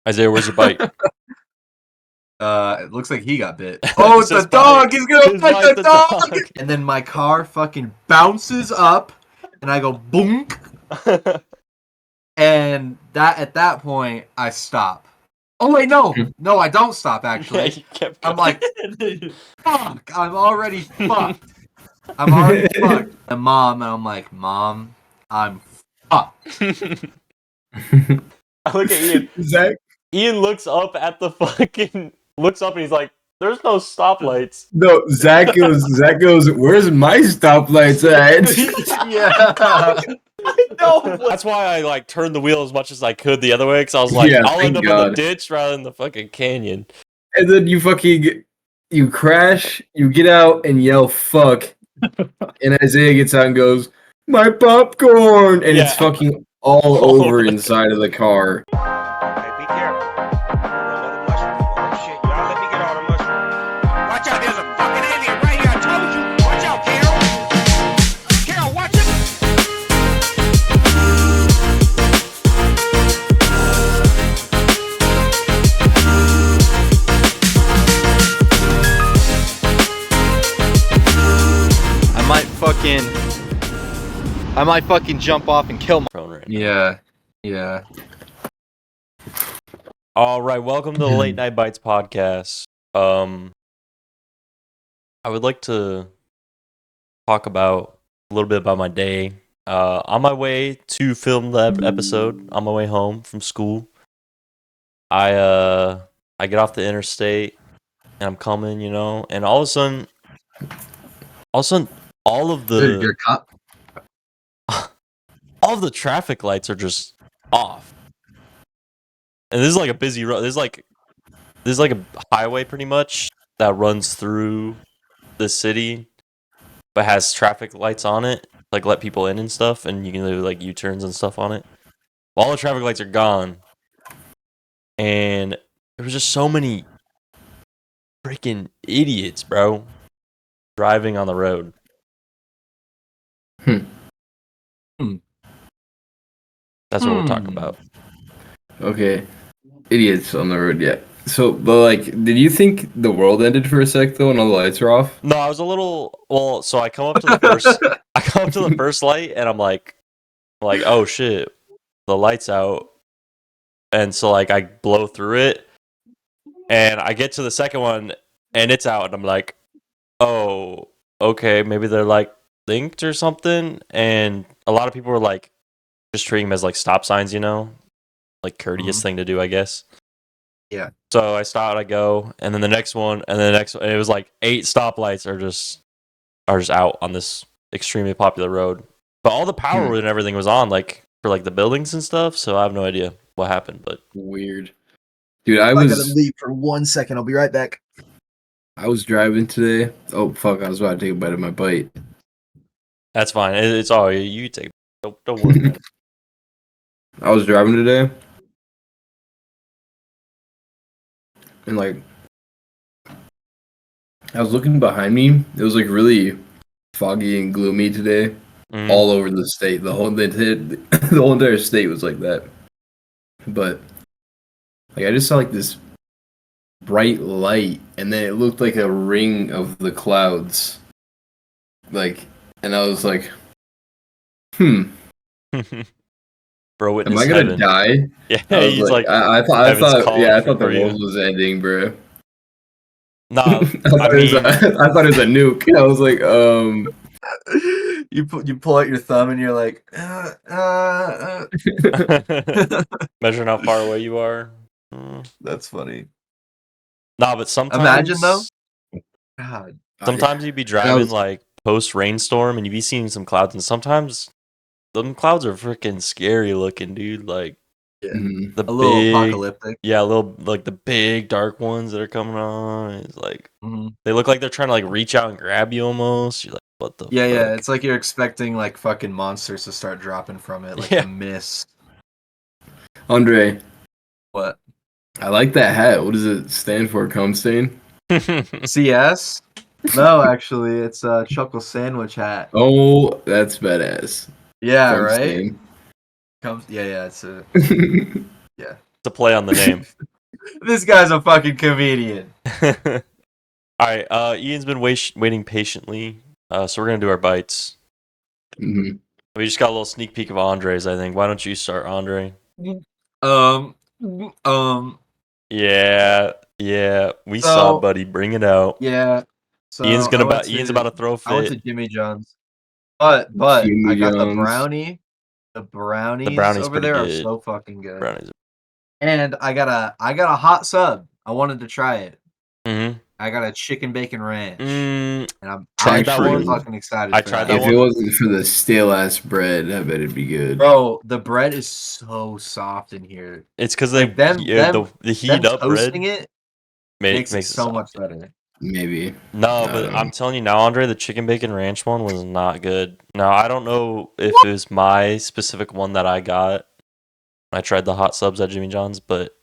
Isaiah, where's your bite? It looks like he got bit. Oh, it's Just the dog! bite. He's gonna Just bite the dog! dog. And then my car fucking bounces up, and I go boonk. And at that point, I stop. Oh wait, no, I don't stop. Actually, Yeah, you kept I'm going. like, fuck! I'm already fucked. I'm already fucked. And I'm like, Mom, I'm fucked. I look at Ian. Zach, Ian looks up and he's like, "There's no stoplights." no, Zach goes, where's my stoplights at? Yeah. No, that's why I turned the wheel as much as I could the other way, because I was like, Yeah, I'll end thank up in God. the ditch rather than the fucking canyon. And then you crash, you get out and yell fuck. And Isaiah gets out and goes, my popcorn! And it's Yeah. fucking all over inside of the car. Hey, be careful. Another mushroom. Oh, shit. Y'all let me get all the mushrooms. Watch out, there's a fucking alien right here. I told you. Watch out, Carol. Carol, watch it. I might fucking jump off and kill my Prone right. Yeah. All right, welcome to the Late Night Bites podcast. I would like to talk about a little bit about my day. On my way to film the episode, on my way home from school, I get off the interstate and I'm coming, and all of a sudden, all of Your the cop. all of the traffic lights are just off. And this is like a busy road. This is like a highway pretty much that runs through the city, but has traffic lights on it, like let people in and stuff, and you can do like U-turns and stuff on it. All the traffic lights are gone, and there was just so many freaking idiots, bro, driving on the road. That's what we're talking about. Okay. Idiots on the road, yeah. So, but did you think the world ended for a sec though and all the lights are off? No, I was a little so I come up to the first light and I'm like, oh shit, the light's out. And so I blow through it and I get to the second one and it's out and I'm like, oh, okay, maybe they're linked or something. And a lot of people were just treating them as stop signs, courteous thing to do, I guess. Yeah. So I stop, I go, and then the next one, and then the next one, and it was 8 stoplights are just out on this extremely popular road. But all the power and everything was on, for the buildings and stuff. So I have no idea what happened, but Weird. Dude, I gotta was leave for 1 second. I'll be right back. driving today. Oh fuck, I was about to take a bite of my bite. that's fine. It's all you take. Don't worry. Man. I was driving today. And I was looking behind me. It was really foggy and gloomy today. Mm. All over the state. The whole entire state was like that. But I just saw this bright light, and then it looked like a ring of the clouds. And I was like, Bro, witness am I gonna heaven. die? Yeah, I was he's I thought the for you. world was ending, bro. Nah, I thought it was a nuke. I was like, You pull out your thumb and you're like, measuring how far away you are. That's funny. Nah, but sometimes Imagine though. God. Sometimes you'd be driving post rainstorm and you'd be seeing some clouds, and sometimes them clouds are freaking scary looking, dude. Yeah. The A little apocalyptic. Yeah, a little the big dark ones that are coming on. It's Mhm. they look like they're trying to reach out and grab you almost. You're like, what the Yeah, fuck? it's like you're expecting fucking monsters to start dropping from it, Yeah. a mist. Andre, What? I like that hat. What does it stand for? Cum stain? CS? No, actually, it's a Chuckle Sandwich hat. Oh, that's badass. Yeah, Cum right? stain. Yeah, it's a... to play on the name. This guy's a fucking comedian. All right, Ian's been waiting patiently, so we're gonna do our bites. Mhm. We just got a little sneak peek of Andre's, I think. Why don't you start, Andre? Yeah, we saw, So- buddy. Bring it out. Yeah. So Ian's I about to throw I went to fit. Jimmy John's, but Jimmy I got the John's. brownie. The brownies, brownie's over pretty there are good. so fucking good. Brownies. And I got a hot sub. I wanted to try it. Mm-hmm. I got a chicken bacon ranch, and I'm Tried that actually one. fucking excited. I for tried that. that If one. it wasn't for the stale ass bread, I bet it'd be good. Bro, the bread is so soft in here. It's because they Like, them- the heat Them up bread toasting it makes makes it so much soft. better. Maybe. No, I but don't I'm know. telling you now, Andre, the chicken bacon ranch one was not good. Now I don't know if it was my specific one that I got. I tried the hot subs at Jimmy John's, but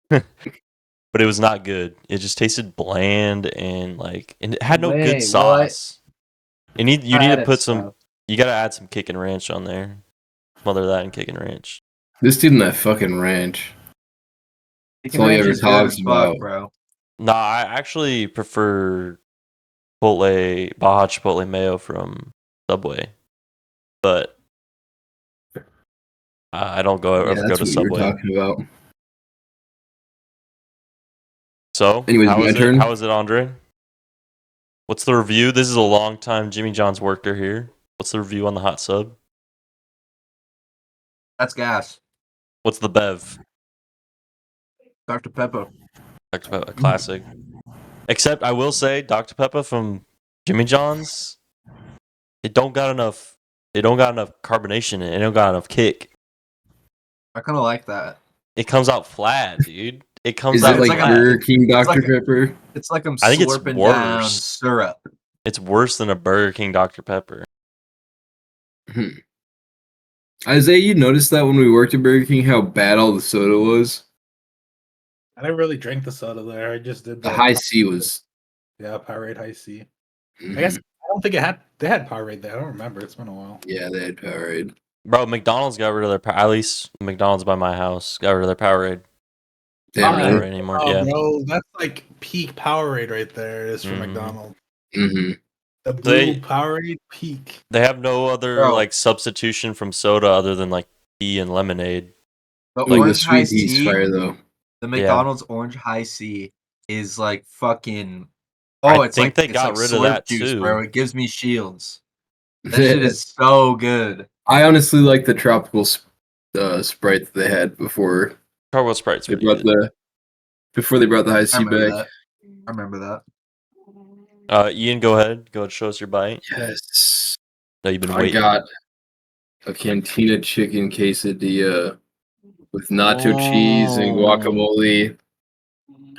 but it was not good. It just tasted bland and it had no good Wait, what? sauce. You need to Added put some. stuff. You gotta add some kick and ranch on there. Smother that in kick and ranch. This dude in that fucking ranch. Chicken all he ranch ever is good talks as fuck, about. bro. Nah, I actually prefer Chipotle Baja Chipotle mayo from Subway, but I don't Yeah, ever go that's to what you were Subway. talking about. So, Anyways, how my is it? turn? How is it, Andre? What's the review? This is a long time Jimmy John's worker here. What's the review on the hot sub? That's gas. What's the bev? Dr. Pepper. Dr. Pepper, a classic. Except I will say, Dr. Pepper from Jimmy John's, it don't got enough. It don't got enough carbonation in it. It don't got enough kick. I kind of like that. It comes out flat, dude. It comes Is out it like like a- flat. Burger King Dr. like a- Pepper? It's like I'm I think it's slurping down worse. syrup. It's worse than a Burger King Dr. Pepper. Isaiah, you noticed that when we worked at Burger King, how bad all the soda was? I never really drank the soda there. I just did The high C was. Powerade High C. Mhm. I guess I don't think they had Powerade there. I don't remember. It's been a while. Yeah, they had Powerade. Bro, McDonald's got rid of their at least McDonald's by my house got rid of their Powerade. Damn, Not Oh, really? Powerade anymore. Oh, Yeah. bro, that's like peak Powerade right there. Is for Mhm. McDonald's. Mm-hmm. The blue They- Powerade peak. They have no other Bro. substitution from soda other than tea and lemonade. The Like the orange high sweet tea's C, fire though. the McDonald's orange high C is like fucking. I It's think like, they it's got like rid of Slurp that, juice, too. bro. It gives me shields. That shit is so good. I honestly like the tropical Sprite that they had before Tropical Sprite's they really brought the high I C remember back. that. I remember that. good. Ian, go ahead. Go ahead, show us your bite. Yes. No, you've been I waiting. got a Cantina chicken quesadilla with nacho cheese and guacamole,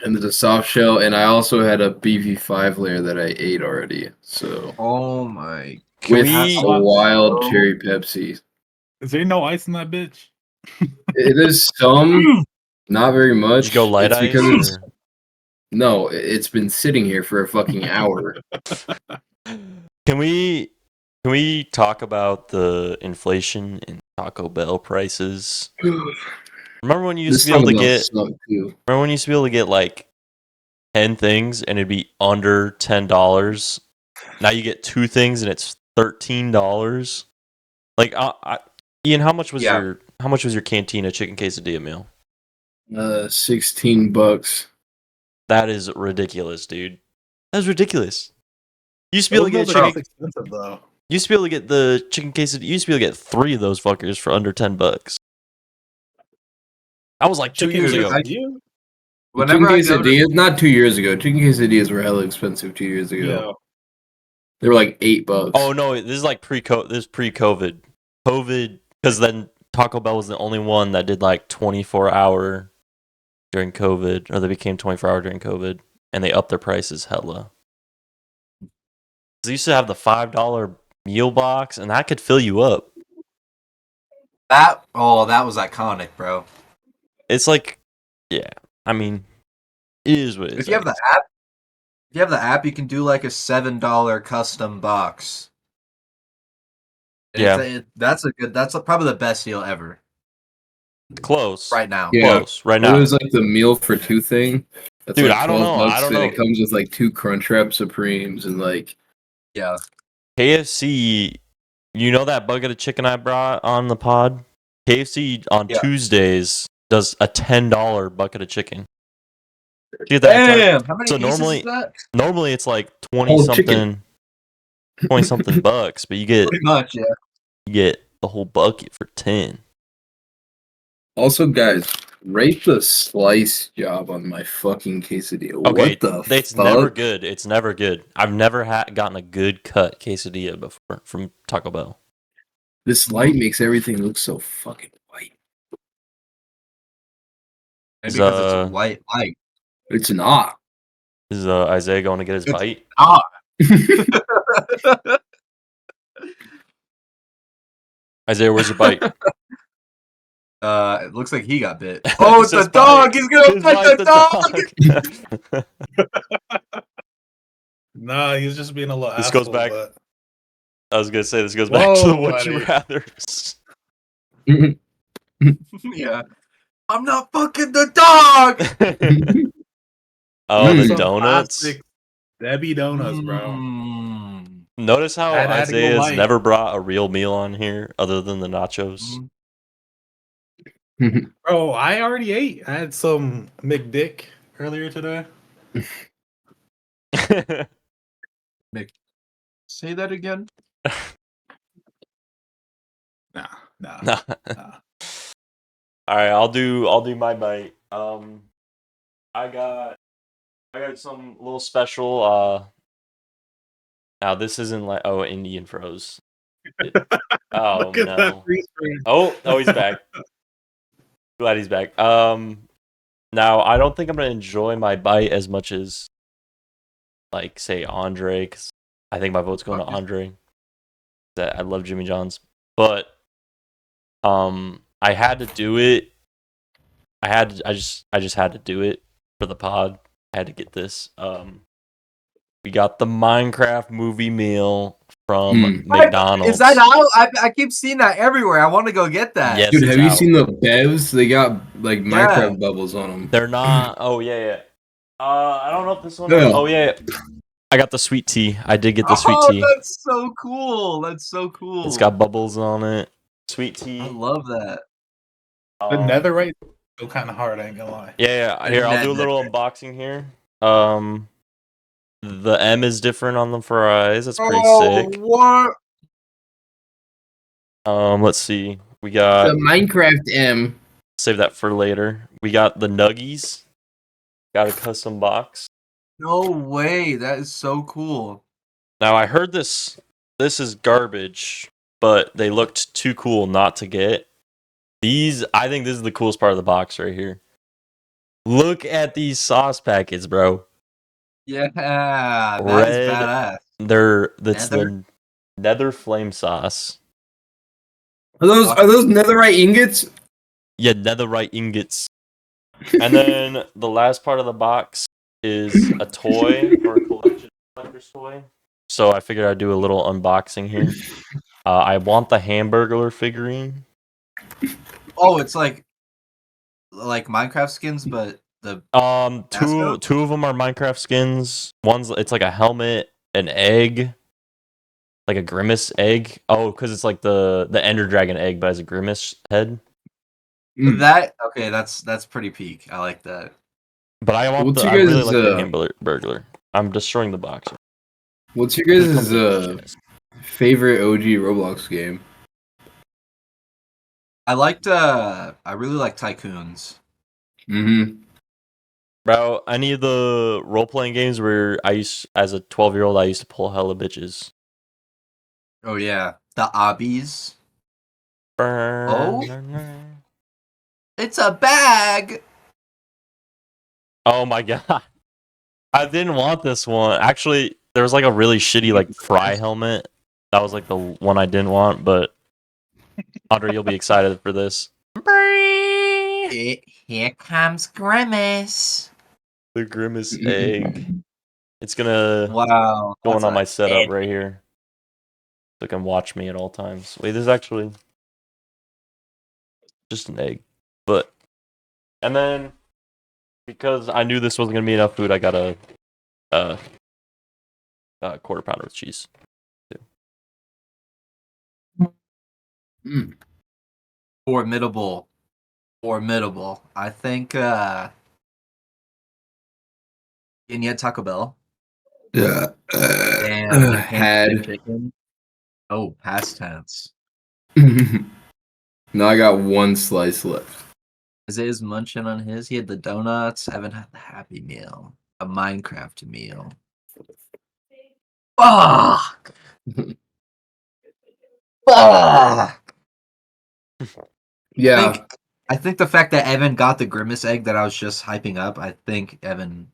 and there's a soft shell, and I also had a beefy 5-layer that I ate already. So Oh my. Can with we- a wild cherry Pepsi. Is there no ice in that bitch? It is some, not very much. Did you go light It's ice? because it's or- no, it's been sitting here for a fucking hour. Can we talk about the inflation in Taco Bell prices? Remember when you used This to be able to Taco Bell get sucked, too. 10 things and it'd be under $10? Now you get 2 things and it's $13. Like Ian, how much was your Cantina chicken quesadilla meal? $16. That is ridiculous, dude. That is ridiculous. You used to be able to get Those chicken. are expensive though. You used to be able to get the chicken quesadilla. You used to be able to get 3 of those fuckers for under $10. That was like 2 years ago. You? Whenever I Chicken go to, quesadillas, not 2 years ago. Chicken quesadillas were hella expensive 2 years ago. Yeah. They were like $8. Oh no, this is like pre-COVID. This is pre-COVID. COVID, because then Taco Bell was the only one that did like 24-hour during COVID, or they became 24-hour during COVID, and they upped their prices hella. They used to have the $5 meal box, and that could fill you up. that was iconic, bro. It's like, yeah, I mean, it is what it is. If you have the app, you can do like a $7 custom box. Yeah. That's probably the best deal ever. Close. right now. Yeah. Close. Right It now. was like the meal for two thing. That's Dude, like I don't 12 know. I bucks, don't and know. it comes with like 2 Crunchwrap Supremes and like Yeah. KFC, you know that bucket of chicken I brought on the pod? KFC on Yeah. Tuesdays does a $10 bucket of chicken. Get that? Damn. How many So pieces normally- is that? Normally it's like 20 Whole something chicken. 20 something bucks, but you get Pretty much, yeah. the whole bucket for 10. Also, guys, rate the slice job on my fucking quesadilla. Okay, What the it's fuck? never good. It's never good. I've never gotten a good cut quesadilla before from Taco Bell. This light makes everything look so fucking white. Maybe Is, because it's white light. It's not. Is Isaiah going to get his It's- bite? Isaiah, where's your bite? It looks like he got bit. Oh, it's It's his a dog! bite. He's gonna His bite bite's the dog! Nah, he's just being a little This asshole. goes back- But I was gonna say this goes back to the Whoa, would you buddy. rather's. Yeah. I'm not fucking the dog! Oh, the Some donuts. classic Debbie Donuts, bro. Mm. Notice how I had to go Isaiah's light. never brought a real meal on here other than the nachos. Bro, I already ate. I had some McDick earlier today. Say that again? Nah. Nah. All right, I'll do my bite. I got some little special. Now this isn't like Indian froze. Oh Look at no. that freeze frame. Oh, he's back. Glad he's back. Now I don't think I'm gonna enjoy my bite as much as, like, say Andre, because I think my vote's going to Andre. That I love Jimmy John's, but I had to do it. I just had to do it for the pod. I had to get this. We got the Minecraft movie meal from McDonald's. Is that out? I keep seeing that everywhere. I want to go get that. Yes. Dude, it's have you out. seen the bevs? They got like Minecraft bubbles on them. They're not. Oh yeah. I don't know if this one. Yeah. Oh yeah. I got the sweet tea. I did get the sweet Oh, tea. that's so cool. That's so cool. It's got bubbles on it. Sweet tea. I love that. The netherite is still kind of hard, I ain't gonna lie. Yeah. Here, I'll do a little unboxing here. The M is different on the fries. That's pretty sick. What? Let's see. We got The Minecraft M. save that for later. We got the nuggies. Got a custom box. No way. That is so cool. Now I heard this is garbage, but they looked too cool not to get. I think this is the coolest part of the box right here. Look at these sauce packets, bro. Yeah, that is Red. badass. That's the Nether Flame sauce. Are those netherite ingots? Yeah, netherite ingots. And then the last part of the box is a toy or a collector's toy. So I figured I'd do a little unboxing here. I want the Hamburglar figurine. Oh, it's like Minecraft skins, but the Two of them are Minecraft skins. It's like a helmet, an egg, like a Grimace egg. Oh, because it's like the Ender Dragon egg, but as a Grimace head. that's pretty peak. I like that. But I want What's I your really guys', like the Hamburglar. I'm destroying the box. What's your guys' favorite OG Roblox game? I really like Tycoons. Mm-hmm. Bro, any of the role playing games where as a 12-year-old, I used to pull hella bitches. Oh yeah, the obbies. It's a bag. Oh my god. I didn't want this one. Actually, there was like a really shitty like Fry helmet. That was like the one I didn't want, but Andre, you'll be excited for this. Here comes Grimace. The Grimace egg. It's gonna Wow. going on my That's setup right here. So it can watch me at all times. Wait, this is actually just an egg. But and then because I knew this wasn't gonna be enough food, I got a quarter pounder with cheese. Mm. Formidable. I think and yet Taco Bell Yeah. and the Had. chicken. Oh, past tense. Now I got one slice left. Isaiah's munching on his. He had the donuts. Evan had the Happy Meal, a Minecraft meal. Fuck! Fuck! Yeah. I think the fact that Evan got the Grimace egg that I was just hyping up, I think Evan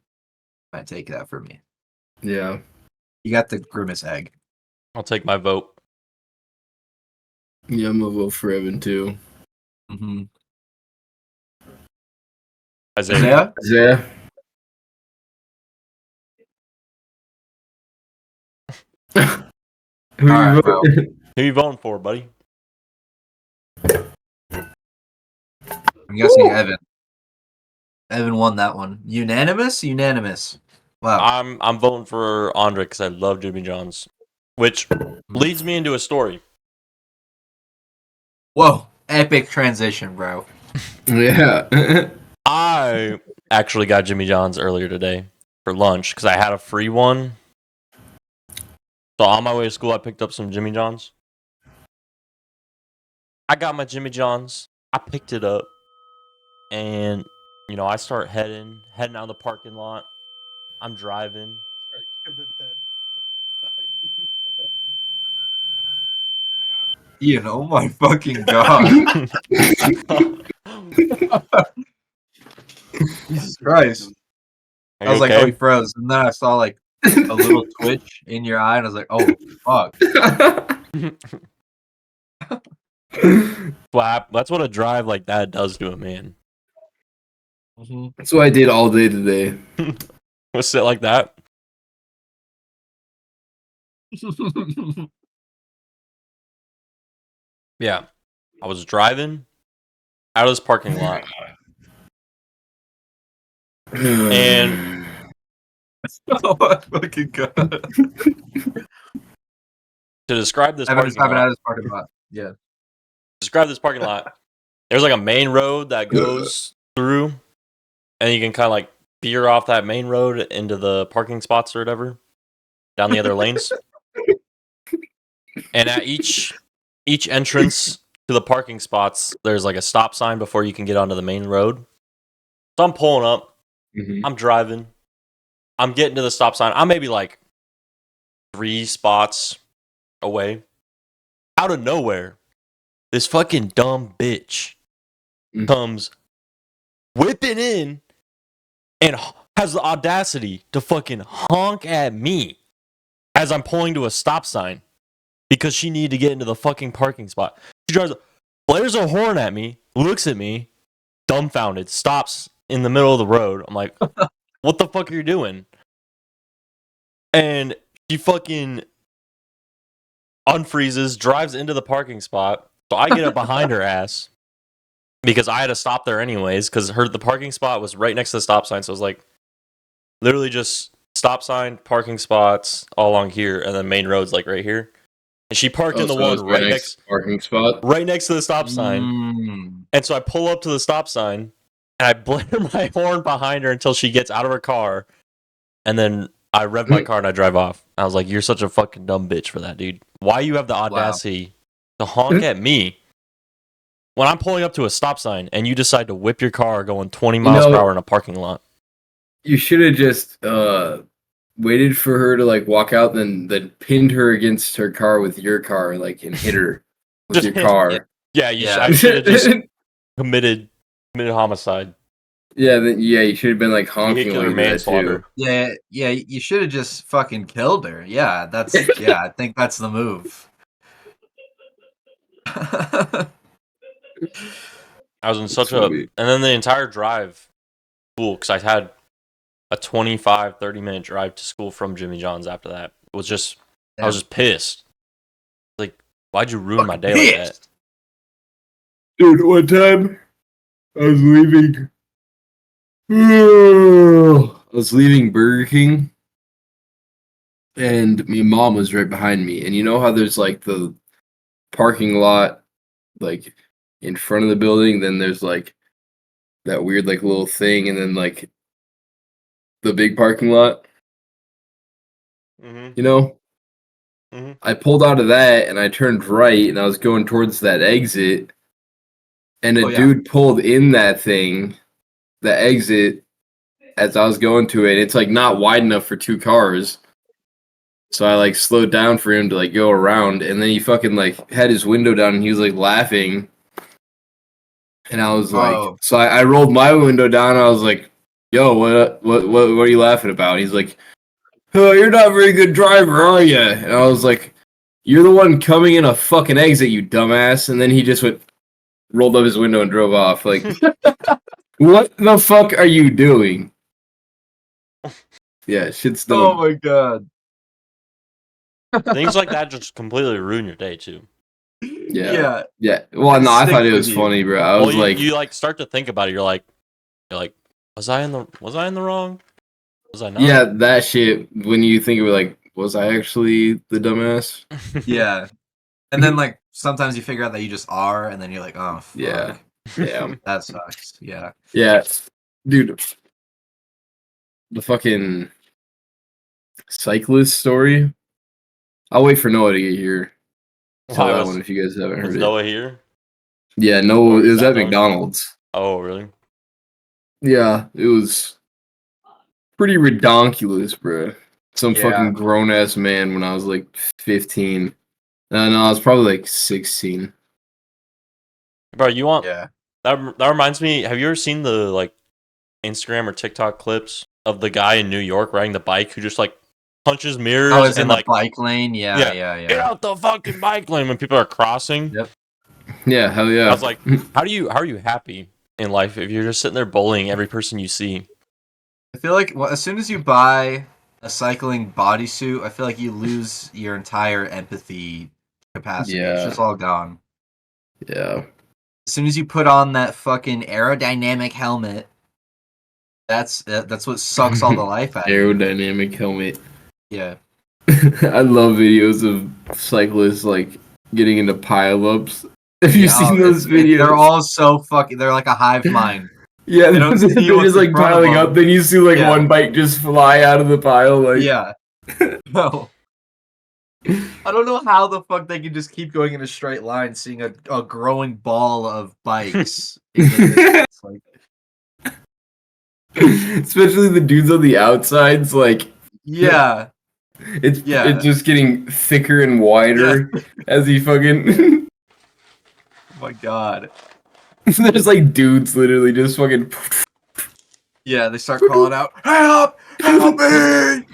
might take that for me. Yeah. You got the Grimace egg. I'll take my vote. Yeah, I'm gonna vote for Evan too. Mm-hmm. Isaiah. Isaiah? Who All you right, bro. vote? Who you voting for, buddy? I'm guessing Evan. Evan won that one. Unanimous? Unanimous. Wow. I'm voting for Andre because I love Jimmy John's, which leads me into a story. Whoa. Epic transition, bro. Yeah. I actually got Jimmy John's earlier today for lunch because I had a free one. So on my way to school, I picked up some Jimmy John's. I got my Jimmy John's. I picked it up, and I start heading out of the parking lot. I'm driving. Ian, oh my fucking god. Jesus Christ. I was like, oh, he froze. And then I saw like a little twitch in your eye, and I was like, oh, fuck. That's what a drive like that does to a man. Mm-hmm. That's what I did all day today. Was it like that? Yeah. I was driving out of this parking lot. And oh my fucking god. to describe this Evan parking is driving lot, out of his parking lot. Yeah. describe this parking lot. There's like a main road that goes through, and you can kind of like veer off that main road into the parking spots or whatever, down the other lanes. And at each entrance to the parking spots, there's like a stop sign before you can get onto the main road. So I'm pulling up. Mhm. I'm driving. I'm getting to the stop sign. I'm maybe like 3 spots away. Out of nowhere, this fucking dumb bitch Mm. comes whipping in and has the audacity to fucking honk at me as I'm pulling to a stop sign because she needed to get into the fucking parking spot. She blares a horn at me, looks at me, dumbfounded, stops in the middle of the road. I'm like, what the fuck are you doing? And she fucking unfreezes, drives into the parking spot. So I get up behind her ass because I had to stop there anyways because the parking spot was right next to the stop sign. So it was like literally just stop sign, parking spots all along here, and then main road's like right here. And she parked in the So one it's my right next parking spot. right next to the stop sign. Mm. And so I pull up to the stop sign and I blare my horn behind her until she gets out of her car. And then I rev my car and I drive off. I was like, you're such a fucking dumb bitch for that, dude. Why you have the audacity to honk at me when I'm pulling up to a stop sign and you decide to whip your car going 20 miles per hour in a parking lot? You should have just waited for her to like walk out, then pinned her against her car with your car, like, and hit her with Just your car. Yeah, I should have just committed homicide. Then you should have been like honking Vehicular like that manslaughter. too. Yeah, you should have just fucking killed her. Yeah, I think that's the move. I was in such Sweet. and then the entire drive, school, because I had a 25-30 minute drive to school from Jimmy John's after that. It was just, I was just pissed. Like, why'd you ruin my day like that? Dude, one time I was leaving. I was leaving Burger King, and my mom was right behind me. And you know how there's like the parking lot, like in front of the building. Then there's like that weird like little thing, and then like the big parking lot. Mm-hmm. You know. Mhm. I pulled out of that and I turned right, and I was going towards that exit. And a Oh, yeah. dude pulled in that thing, the exit, as I was going to it. It's like not wide enough for two cars. So I like slowed down for him to like go around, and then he fucking like had his window down and he was like laughing. And I was like, Oh. so I rolled my window down and I was like, yo, what are you laughing about? He's like, oh, you're not a very good driver, are you? And I was like, you're the one coming in a fucking exit, you dumbass. And then he just rolled up his window and drove off. Like, what the fuck are you doing? Yeah, shit's dumb. Oh my god. Things like that just completely ruin your day too. Yeah. Yeah. Well, no, I Stick thought it with was you. funny, bro. I Well, was you, like, you like start to think about it. You're like, was I in the wrong? Was I not? yeah, that shit. When you think of it, like, was I actually the dumbass? Yeah. And then like sometimes you figure out that you just are, and then you're like, oh fuck. Yeah. Yeah. That sucks. Yeah. Yeah. Dude, the fucking cyclist story. I'll wait for Noah to get here. Tell Why that was, one if you guys haven't was heard it. Noah here? Yeah, no, Or it was that at Noah? McDonald's. Oh, really? Yeah, it was pretty redonkulous, bro. Some Yeah. fucking grown ass man when I was like 15. No, I was probably like 16. Bro, you want Yeah. that reminds me, have you ever seen the like Instagram or TikTok clips of the guy in New York riding the bike who just like punches mirrors Oh, it's in and the like bike lane. Yeah. Yeah. get out the fucking bike lane when people are crossing? Yep. Yeah, hell yeah. I was like, how are you happy in life if you're just sitting there bullying every person you see? I feel like as soon as you buy a cycling bodysuit, I feel like you lose your entire empathy capacity. It's Yeah. just all gone. Yeah. As soon as you put on that fucking aerodynamic helmet, that's what sucks all the life out of you. Aerodynamic helmet. Yeah. I love videos of cyclists like getting into pileups. Have you Yeah, seen those videos? They're all so fucking. They're like a hive mind. Yeah, They don't they're see what's just in like front of piling them. up. Then you see like Yeah. one bike just fly out of the pile. Like, Yeah. No. I don't know how the fuck they can just keep going in a straight line, seeing a growing ball of bikes. In the distance. Like, especially the dudes on the outsides. Like, yeah. it's Yeah. just getting thicker and wider as he fucking. Oh my god. There's like dudes literally just fucking. Yeah, they start calling out, "Help! Help me!"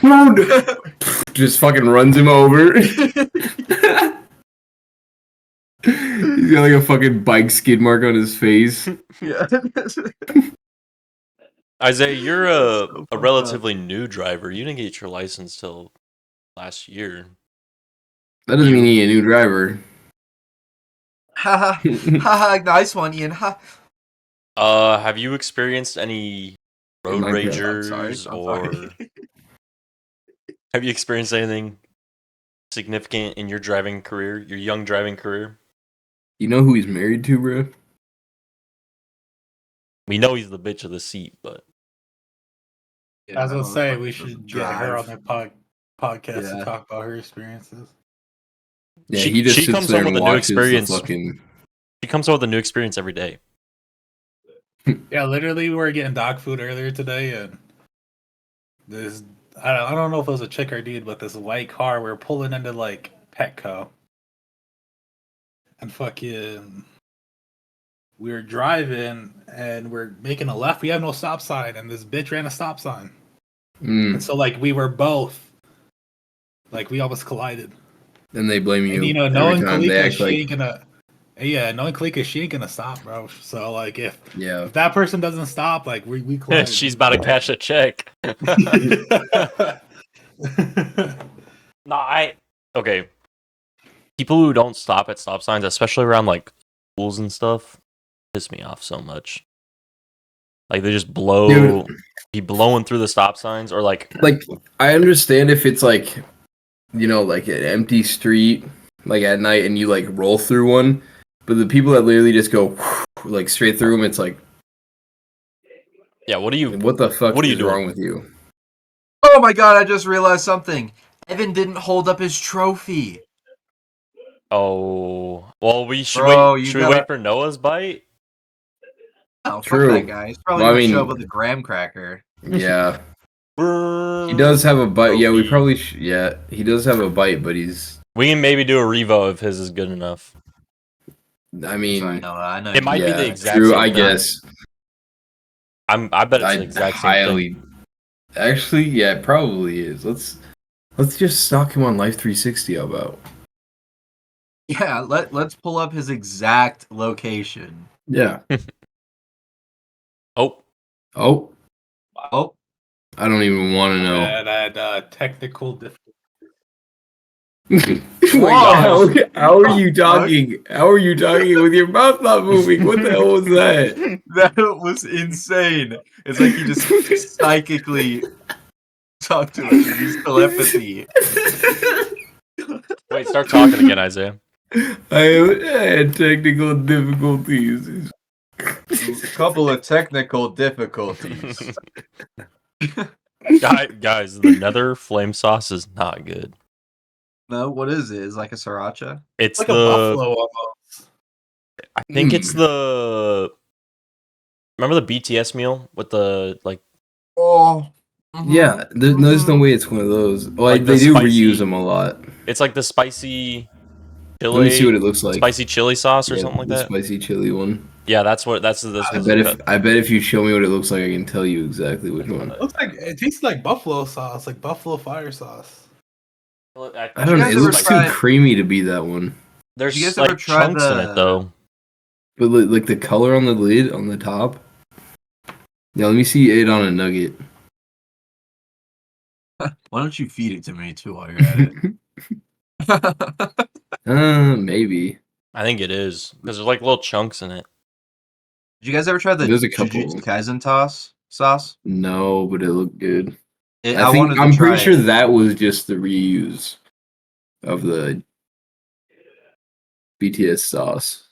just fucking runs him over. He's got like a fucking bike skid mark on his face. Yeah. Isaiah, you're So a fucked up. relatively new driver. You didn't get your license till last year. That doesn't mean he's a new driver. Ha ha! Nice one, Ian. Ha. Have you experienced any road Minecraft. ragers I'm or sorry. have you experienced anything significant in your driving career, your young driving career? You know who he's married to, bro? We know he's the bitch of the seat, but I was gonna say we Doesn't should get her on drive. the podcast Yeah. to talk about her experiences. Yeah, She- he just she sits comes there home and with a new watches the experience. fucking. she comes up with a new experience every day. Yeah, literally, we were getting dog food earlier today, and this I don't know if it was a chick or dude, but this white car we were pulling into like Petco, and fucking we were driving and we're making a left. We have no stop sign, and this bitch ran a stop sign, and so like we were both like we almost collided. And they blame you. And you know, every knowing time they Kalika, act she like, ain't gonna. Yeah, knowing Kalika, she ain't gonna stop, bro. So like, if yeah. that person doesn't stop, like we collide. She's about to cash a check. Okay. People who don't stop at stop signs, especially around like schools and stuff, piss me off so much. Like they just blow, Dude. be blowing through the stop signs, or like Like, I understand if it's like, you know, like an empty street, like at night, and you like roll through one, but the people that literally just go like straight through them, it's like, yeah. What do you? what the fuck What are you is doing? wrong with you? Oh my god! I just realized something. Evan didn't hold up his trophy. Oh, well, we should Bro, wait. you Should we gotta- wait for Noah's bite? Oh, True. fuck that guy. He's probably Well, I gonna show mean- up with a graham cracker. Yeah, he does have a bite. Yeah, we probably yeah, he does have a bite, but he's. We can maybe do a revo if his is good enough. I mean, Sorry, no, I know. It might be yeah, the exact true. same I thing. guess. I bet it's the I exact same highly. thing. Actually, yeah, it probably is. Let's just stalk him on Life 360. How about? Yeah, let's pull up his exact location. Yeah. Oh, Oh, Oh, I don't even want to know. And technical difficulty. Wait, Whoa. how are you talking? How are you talking with your mouth not moving? What the hell was that? that was insane. It's like he just psychically talked to us. He used telepathy. wait, start talking again, Isaiah. I had technical difficulties. A couple of technical difficulties. Guys, the Nether flame sauce is not good. No, what is it? Is it like a sriracha? It's Like the. a buffalo almost. I think it's the. Remember the BTS meal with the like? Oh, Yeah, there's no way it's one of those. Well, Like the they do spicy- reuse them a lot. It's like the spicy. Let me see what Chili, it looks like. spicy chili sauce or Yeah, something like the that. spicy chili one. Yeah, that's what. That's this. I bet if you show me what it looks like, I can tell you exactly which one. It looks like it tastes like buffalo sauce, like buffalo fire sauce. I don't know. guys It ever looks tried- too creamy to be that one. There's you guys ever like tried chunks in the- it though. But like the color on the lid on the top. Yeah, let me see it on a nugget. Why don't you feed it to me too while you're at it? Maybe. I think it is because there's like little chunks in it. Did you guys ever try the There's a couple. Jujutsu Kaisen sauce? No, but it looked good. I I wanted think to I'm try pretty sure it. that was just the reuse of the BTS sauce.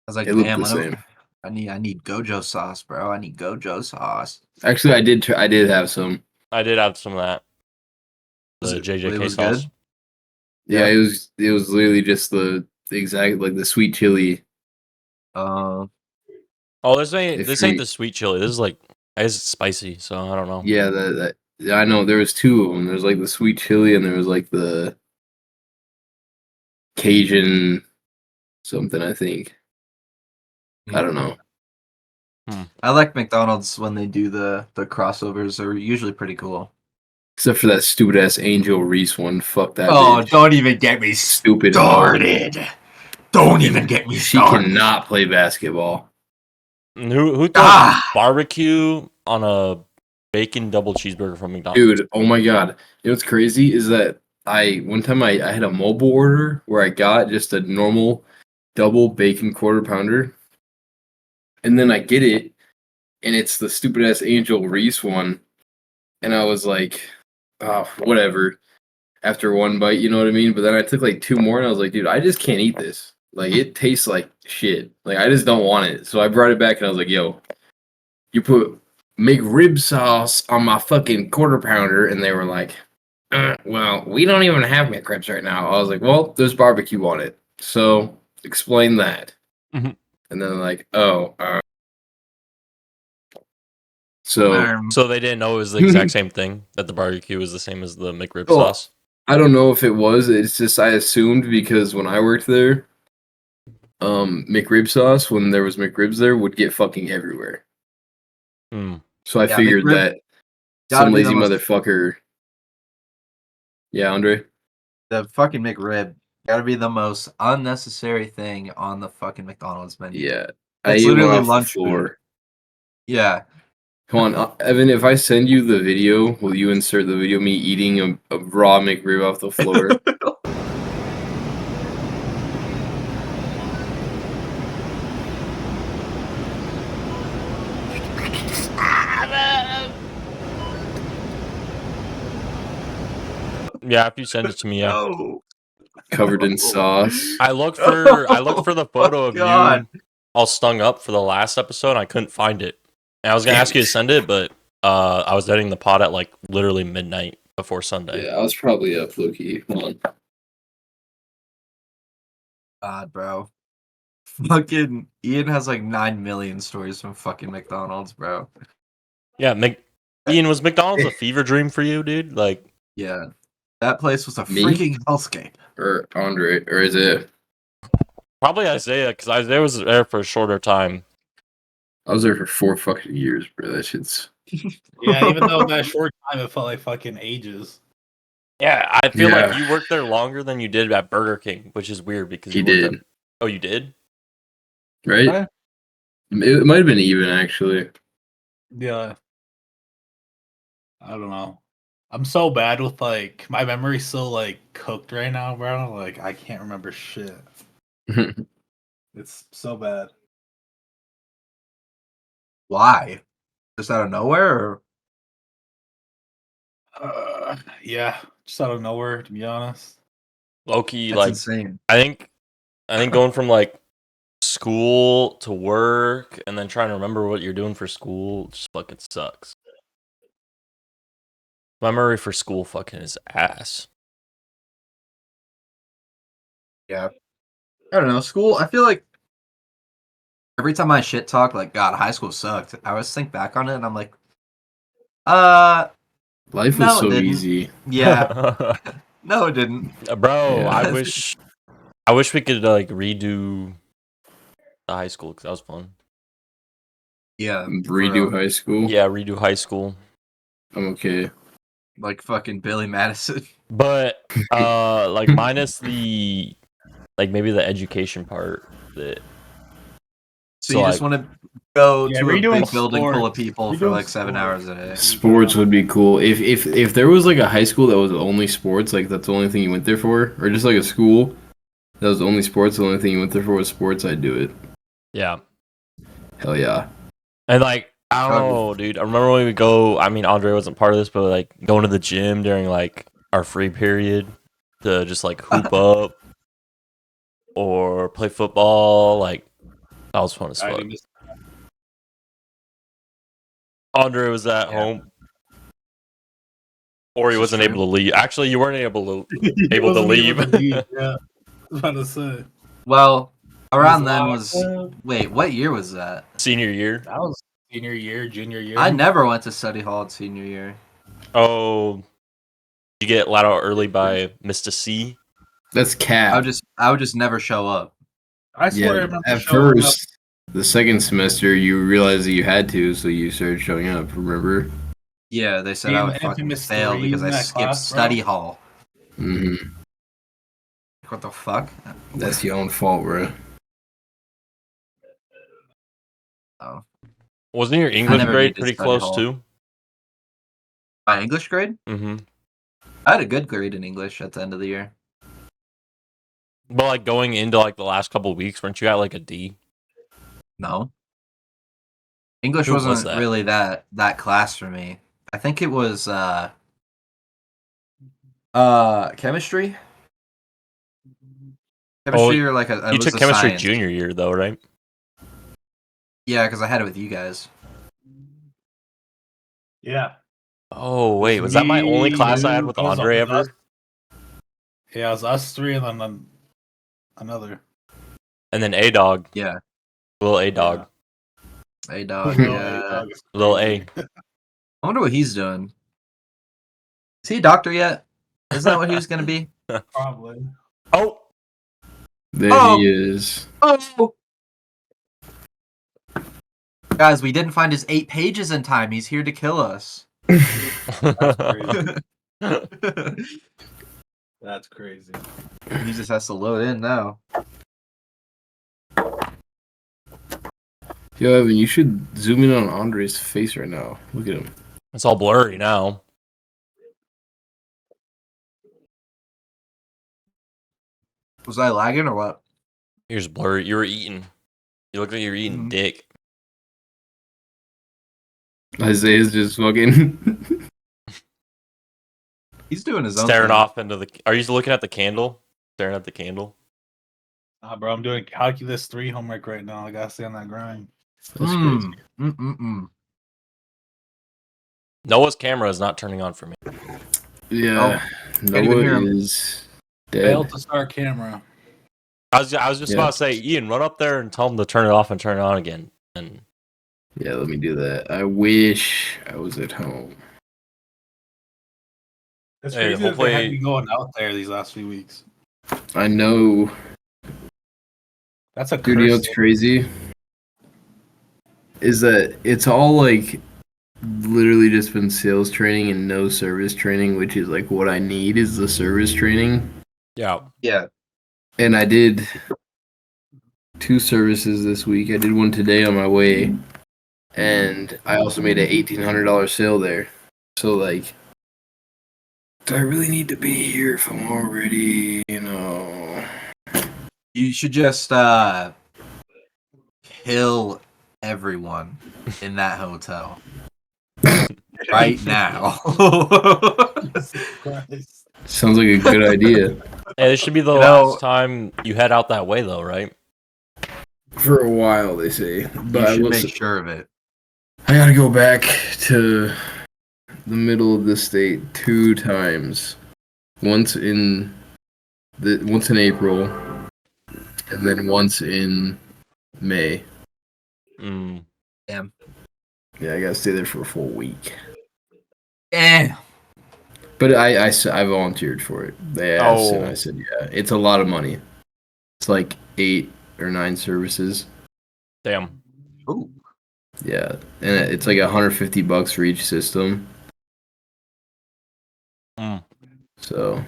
I was like, It looked damn, the same. I need Gojo sauce, bro. I need Gojo sauce. Actually, I did have some. I did have some of that. Was The it JJK sauce. good? Yeah, it was literally just the exact like the sweet chili. Oh, this ain't If this ain't we- the sweet chili. This is like it's spicy, so I don't know. Yeah, that I know there was two of them. There's like the sweet chili and there was like the Cajun something, I think. I don't know. I like McDonald's when they do the crossovers. They're usually pretty cool. Except for that stupid ass Angel Reese one. Fuck that Oh, bitch. don't even get me Stupid. started. Don't even get me She started. cannot play basketball. And who thought Ah! barbecue on a bacon double cheeseburger from McDonald's? Dude, oh my god. You know what's crazy is that one time I had a mobile order where I got just a normal double bacon quarter pounder. And then I get it and it's the stupid ass Angel Reese one. And I was like, oh, whatever. After one bite, you know what I mean? But then I took like two more and I was like, dude, I just can't eat this. Like it tastes like shit. Like I just don't want it. So I brought it back and I was like, yo, you put McRib sauce on my fucking quarter pounder, and they were like, well, we don't even have McRibs right now. I was like, well, there's barbecue on it. So explain that. Mhm. And then they're like, oh, so So they didn't know it was the exact same thing, that the barbecue was the same as the McRib Oh. sauce. I don't know if it was. It's just I assumed because when I worked there, McRib sauce, when there was McRibs there, would get fucking everywhere. Hmm. So I Yeah, figured McRib that gotta some be the lazy most- motherfucker. Yeah, Andre. The fucking McRib gotta be the most unnecessary thing on the fucking McDonald's menu. Yeah, I It's ate one literally off lunch the floor. Yeah. Come on, Evan. If I send you the video, will you insert the video of me eating a raw McRib off the floor? Yeah, if you send it to me, yeah. No. Covered in sauce. I looked for the photo of God. you all stung up for the last episode. And I couldn't find it. And I was gonna Damn ask you it. to send it, but I was editing the pod at like literally midnight before Sunday. Yeah, I was probably up, Loki. Hold on. God, bro. Fucking Ian has like 9 million stories from fucking McDonald's, bro. Yeah, Ian, was McDonald's a fever dream for you, dude? Like, Yeah. That place was a Me? freaking hellscape. Or Andre, or is it? probably Isaiah, because Isaiah was there for a shorter time. I was there for 4 fucking years, bro. That shit's. Yeah, even though that short time, it felt like fucking ages. Yeah, I feel like Yeah. you worked there longer than you did at Burger King, which is weird because He you worked did. at- Oh, you did? Right? Okay. It might have been even, actually. Yeah. I don't know. I'm so bad with like my memory's so like cooked right now, bro. Like I can't remember shit. It's so bad. Why? Just out of nowhere? Or? Yeah, just out of nowhere, to be honest. Low-key, That's like, insane. I think going from like school to work and then trying to remember what you're doing for school just fucking sucks. My memory for school fucking is ass. Yeah. I don't know. School, I feel like every time I shit talk, like, God, high school sucked. I always think back on it and I'm like, Life was No, it so didn't. easy. yeah. No, it didn't. Bro, Yeah. I wish we could like redo the high school because that was fun. Yeah. Redo bro. high school. Yeah, redo high school. I'm okay. Like fucking Billy Madison. But like minus the like maybe the education part that So you just like, want to go Yeah, to a redoing big building full of sports. people for Redoing like 7 sports. hours a day. Sports would be cool. If there was like a high school that was only sports, like that's the only thing you went there for, or just like a school that was only sports, the only thing you went there for was sports, I'd do it. yeah. Hell yeah. And like I don't know, dude. I remember when we go. I mean, Andre wasn't part of this, but like going to the gym during like our free period to just like hoop up or play football. Like that was fun as I fuck. do miss- Andre was at Yeah. home, or he This is wasn't true. able to leave. Actually, you weren't able to He able to wasn't leave. able to leave, yeah. I was about to say. Well, around Was then locked was up. wait, what year was that? Senior year. That was senior year, junior year. I never went to study hall at senior year. Oh, you get let out early by Mr. C. That's cap. I would just never show up. I swear I Yeah, remember at showing up. first, the second semester, you realized that you had to, so you started showing up. Remember? Yeah, they said Me I and would fucking Infamous fail 3 because in I that skipped class, bro. study hall. hmm What the fuck? That's your own fault, bro. Oh. Wasn't your English never grade needed pretty study close hall. too? My English grade? Mm-hmm. I had a good grade in English at the end of the year. But like going into like the last couple of weeks, weren't you at like a D? No. English Who was wasn't that? really that class for me. I think it was chemistry. Chemistry or like You took chemistry junior year though, right? Yeah, because I had it with you guys. Yeah. Oh wait, was that my only Me, class I had you, with it was Andre us. ever? Yeah, it was us three and then another. And then A Dog, Yeah. little A Dog, Hey dog. No, Yeah. dog, it's little crazy. A. I wonder what he's doing. Is he a doctor yet? Isn't that what he was gonna be? Probably. Oh, There Oh. he is. Oh. Guys, we didn't find his 8 pages in time. He's here to kill us. That's crazy. He That's crazy. just has to load in now. Yo, Evan, you should zoom in on Andre's face right now. Look at him. it's all blurry now. Was I lagging or what? You're just blurry. You were eating. You look like you were eating Mhm. dick. Isaiah's just fucking. He's doing his own staring thing. off into the. Are you looking at the candle? Staring at the candle. Nah, bro, I'm doing calculus 3 homework right now. I gotta stay on that grind. That's crazy. Noah's camera is not turning on for me. Yeah, can't even hear Noah him. is dead. Failed to start camera. I was just Yeah. about to say, Ian, run up there and tell him to turn it off and turn it on again. And Yeah, let me do that. I wish I was at home. It's Hey, crazy that they had hopefully- me going out there these last few weeks. I know, That's a dude. You know curse. what's crazy? Is that it's all like literally just been sales training and no service training, which is like what I need is the service training. yeah, Yeah. And I did 2 services this week. I did one today on my way, and I also made an $1,800 sale there. So like, do I really need to be here if I'm already, you know? You should just kill everyone in that hotel right now. Christ. Sounds like a good idea. hey, this should be the You know- last time you head out that way, though, right? For a while, they say, You but I should will. make sure of it. I gotta go back to the middle of the state 2 times. Once in April, and then once in May. Mm. Yeah, I gotta stay there for a full week. Eh. But I volunteered for it. They asked, and Oh. I said, yeah, it's a lot of money. It's like 8 or 9 services. Damn. Ooh. Yeah, and it's like $150 for each system. Mm. So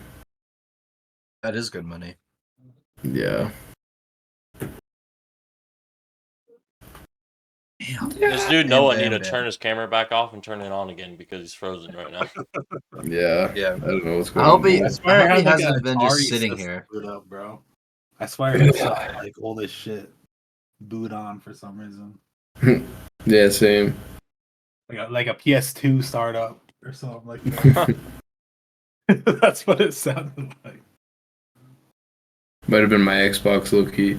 That is good money. yeah, Damn. This dude Noah Damn, need to damn. turn his camera back off and turn it on again because he's frozen right now. yeah. Yeah. I don't know what's I going hope on. he, I I swear hope I he had like hasn't a been just Atari sitting system here. boot up, bro. I swear it's like old as shit. Boot on for some reason. Yeah, same. Like a PS2 startup or something like that. That's what it sounded like. Might have been my Xbox low key.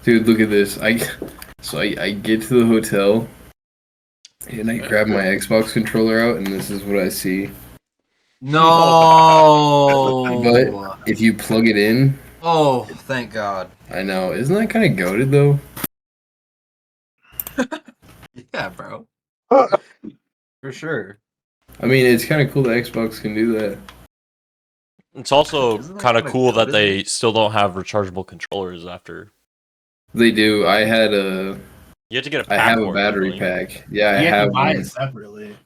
Dude, look at this. I get to the hotel and I grab my Xbox controller out and this is what I see. No. But if you plug it in, Oh, thank God. I know. Isn't that kind of goated though? Yeah, bro. For sure. I mean, it's kind of cool that Xbox can do that. It's also Isn't that kind of kinda cool that good? they still don't have rechargeable controllers after. They do. I have You have to get a a pack for it, battery don't you? pack. Yeah, I You have have to buy one. it separately.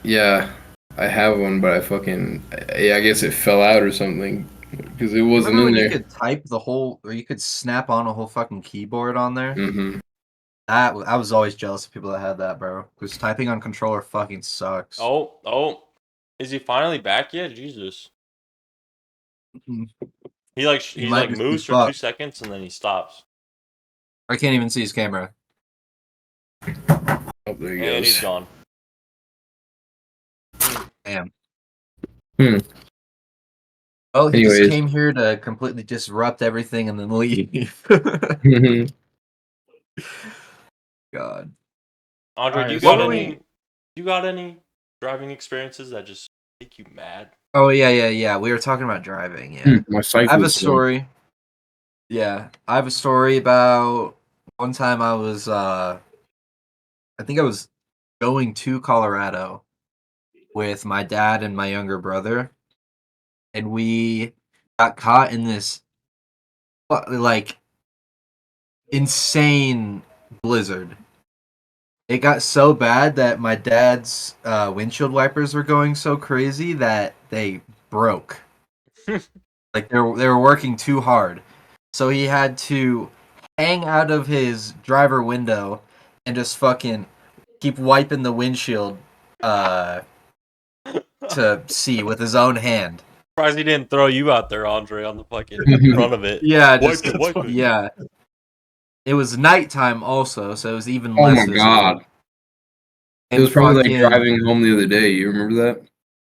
Yeah, I have one, but I guess it fell out or something because it wasn't Remember in when you there. could type the whole, or you could snap on a whole fucking keyboard on there? Mm-hmm. I was always jealous of people that had that, bro. Because typing on controller fucking sucks. Oh, is he finally back yet? Jesus. Mhm. He like He he might like just be moves for 2 fucked. seconds and then he stops. I can't even see his camera. Oh, there he And he's goes. gone. Damn. Hmm. Well, he just Anyways. came here to completely disrupt everything and then leave. God. Andre, do you Alright, got so- any? You got any driving experiences that just make you mad? Oh yeah. We were talking about driving. Yeah. My cycle. I have a story. Yeah, I have a story about one time I was I think I was going to Colorado with my dad and my younger brother, and we got caught in this like insane blizzard. It got so bad that my dad's windshield wipers were going so crazy that they broke. Like they were working too hard. So he had to hang out of his driver window and just fucking keep wiping the windshield to see with his own hand. Surprised he didn't throw you out there, Andre, on the fucking front of it. Yeah, Wipe just it. yeah. It was nighttime also, so it was even Oh less my visible. god. It was probably like fucking- driving home the other day. You remember that?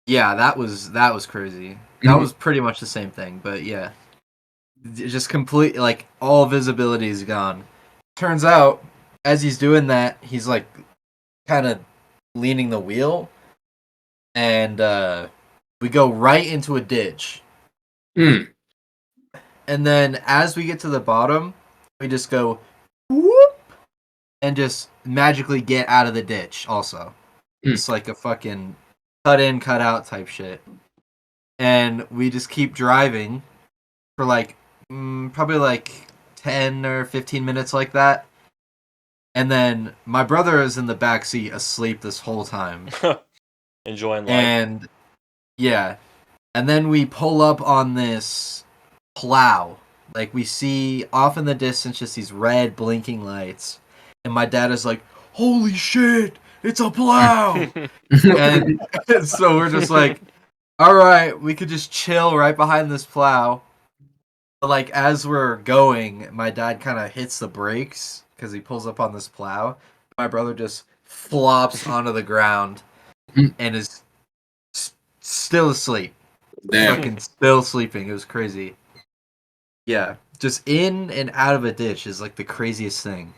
Yeah, that was crazy. That was pretty much the same thing, but yeah, just complete like all visibility is gone. Turns out, as he's doing that, he's like kind of leaning the wheel, and we go right into a ditch. Hmm. And then as we get to the bottom, we just go whoop and just magically get out of the ditch. Also, it's like a fucking cut in, cut out type shit. And we just keep driving for like probably like 10 or 15 minutes like that. And then my brother is in the back seat asleep this whole time. Enjoying life. And yeah. And then we pull up on this plow. Like we see off in the distance just these red blinking lights. And my dad is like, "Holy shit, it's a plow." and so we're just like, all right, we could just chill right behind this plow. But like as we're going, my dad kind of hits the brakes because he pulls up on this plow. My brother just flops onto the ground and is still asleep. Damn. Fucking still sleeping. It was crazy. Yeah, just in and out of a ditch is like the craziest thing.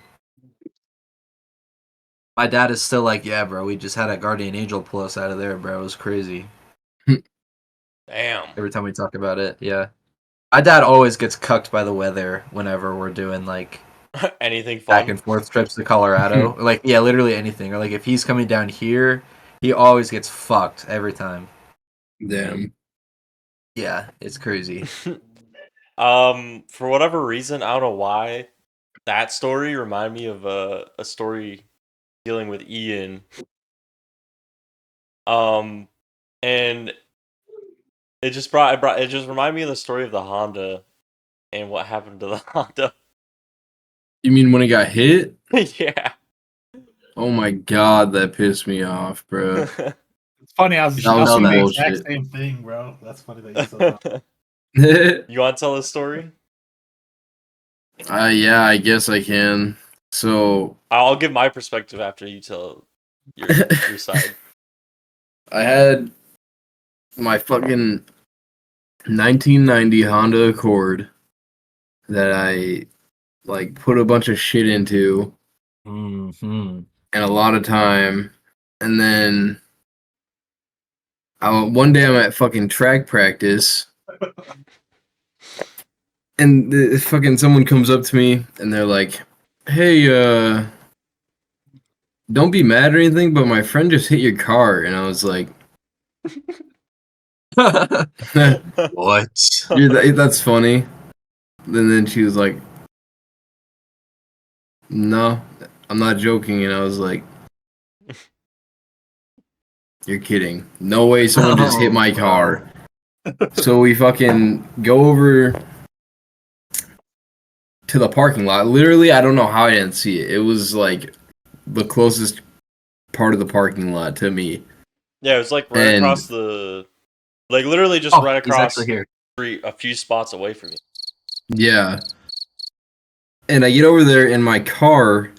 My dad is still like, yeah, bro, we just had a guardian angel pull us out of there, bro. It was crazy. Damn. Every time we talk about it, yeah. My dad always gets cucked by the weather whenever we're doing like Anything fun? back and forth trips to Colorado. Like, yeah, literally anything. Or like if he's coming down here, he always gets fucked every time. Damn. Yeah, it's crazy. For whatever reason, I don't know why, that story reminded me of a story dealing with Ian. And it just reminded me of the story of the Honda and what happened to the Honda. You mean when it got hit? Yeah. Oh my god, that pissed me off, bro. It's funny. I was That was doing the some exact bullshit. same thing, bro. That's funny that you said that. You want to tell the story? Yeah, I guess I can. So I'll give my perspective after you tell your side. I had my fucking 1990 Honda Accord that I like put a bunch of shit into Mm-hmm. and a lot of time, and then one day I'm at fucking track practice, and fucking someone comes up to me and they're like, "Hey, don't be mad or anything, but my friend just hit your car," and I was like, What? That's funny." And then she was like, "No, I'm not joking," and I was like, "You're kidding. No way someone just hit my car." So we fucking go over to the parking lot. Literally, I don't know how I didn't see it. It was like the closest part of the parking lot to me. Yeah, it was like right And- across the, like literally just right He's across actually here. the street, a few spots away from you. Yeah. And I get over there in my car,